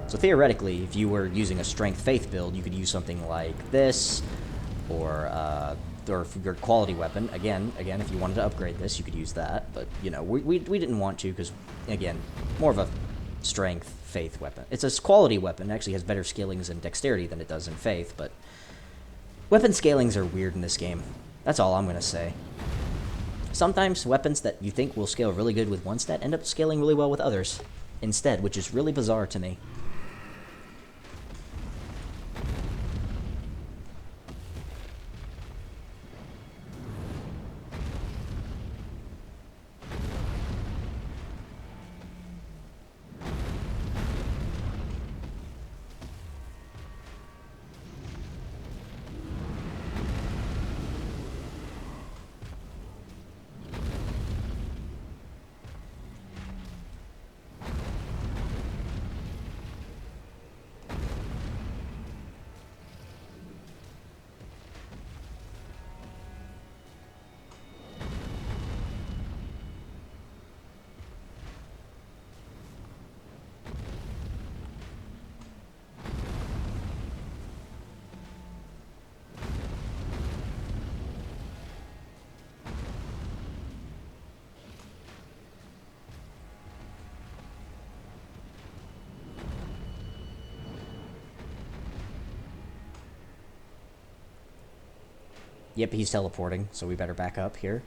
So theoretically, if you were using a Strength Faith build, you could use something like this, or your quality weapon. Again, if you wanted to upgrade this, you could use that. But, you know, we didn't want to because, again, more of a Strength Faith weapon. It's a quality weapon. It actually has better scalings in Dexterity than it does in Faith, but weapon scalings are weird in this game. That's all I'm going to say. Sometimes weapons that you think will scale really good with one stat end up scaling really well with others instead, which is really bizarre to me. Yep, he's teleporting, so we better back up here.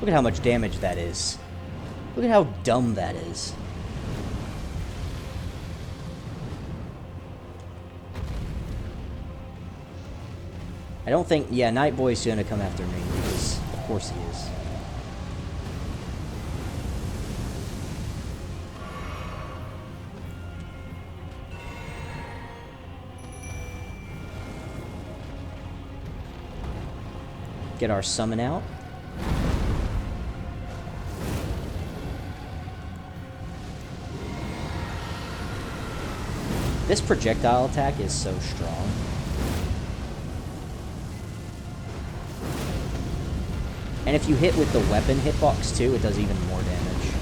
Look at how much damage that is. Look at how dumb that is. I don't think... Yeah, Nightboy's gonna come after me, because of course he is. Get our summon out. This projectile attack is so strong. And if you hit with the weapon hitbox too, it does even more damage.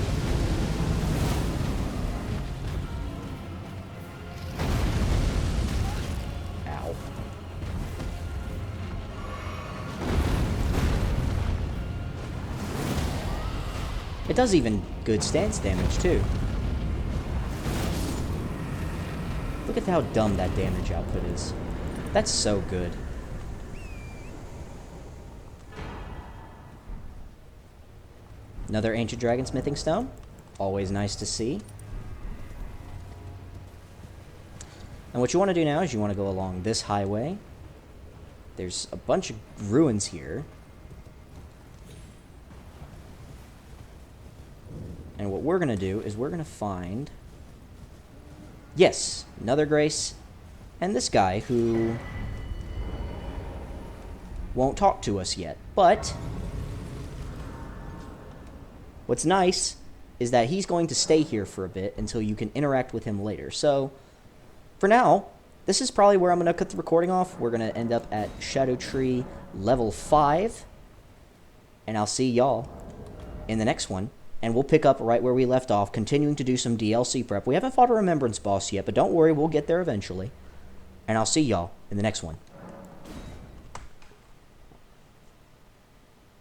Ow. It does even good stance damage too. Look at how dumb that damage output is. That's so good. Another Ancient Dragon Smithing Stone. Always nice to see. And what you want to do now is you want to go along this highway. There's a bunch of ruins here. And what we're going to do is we're going to find... Yes, another Grace, and this guy who won't talk to us yet. But what's nice is that he's going to stay here for a bit until you can interact with him later. So for now, this is probably where I'm going to cut the recording off. We're going to end up at Shadow Tree level 5, and I'll see y'all in the next one, and we'll pick up right where we left off, continuing to do some DLC prep. We haven't fought a Remembrance boss yet, but don't worry, we'll get there eventually. And I'll see y'all in the next one.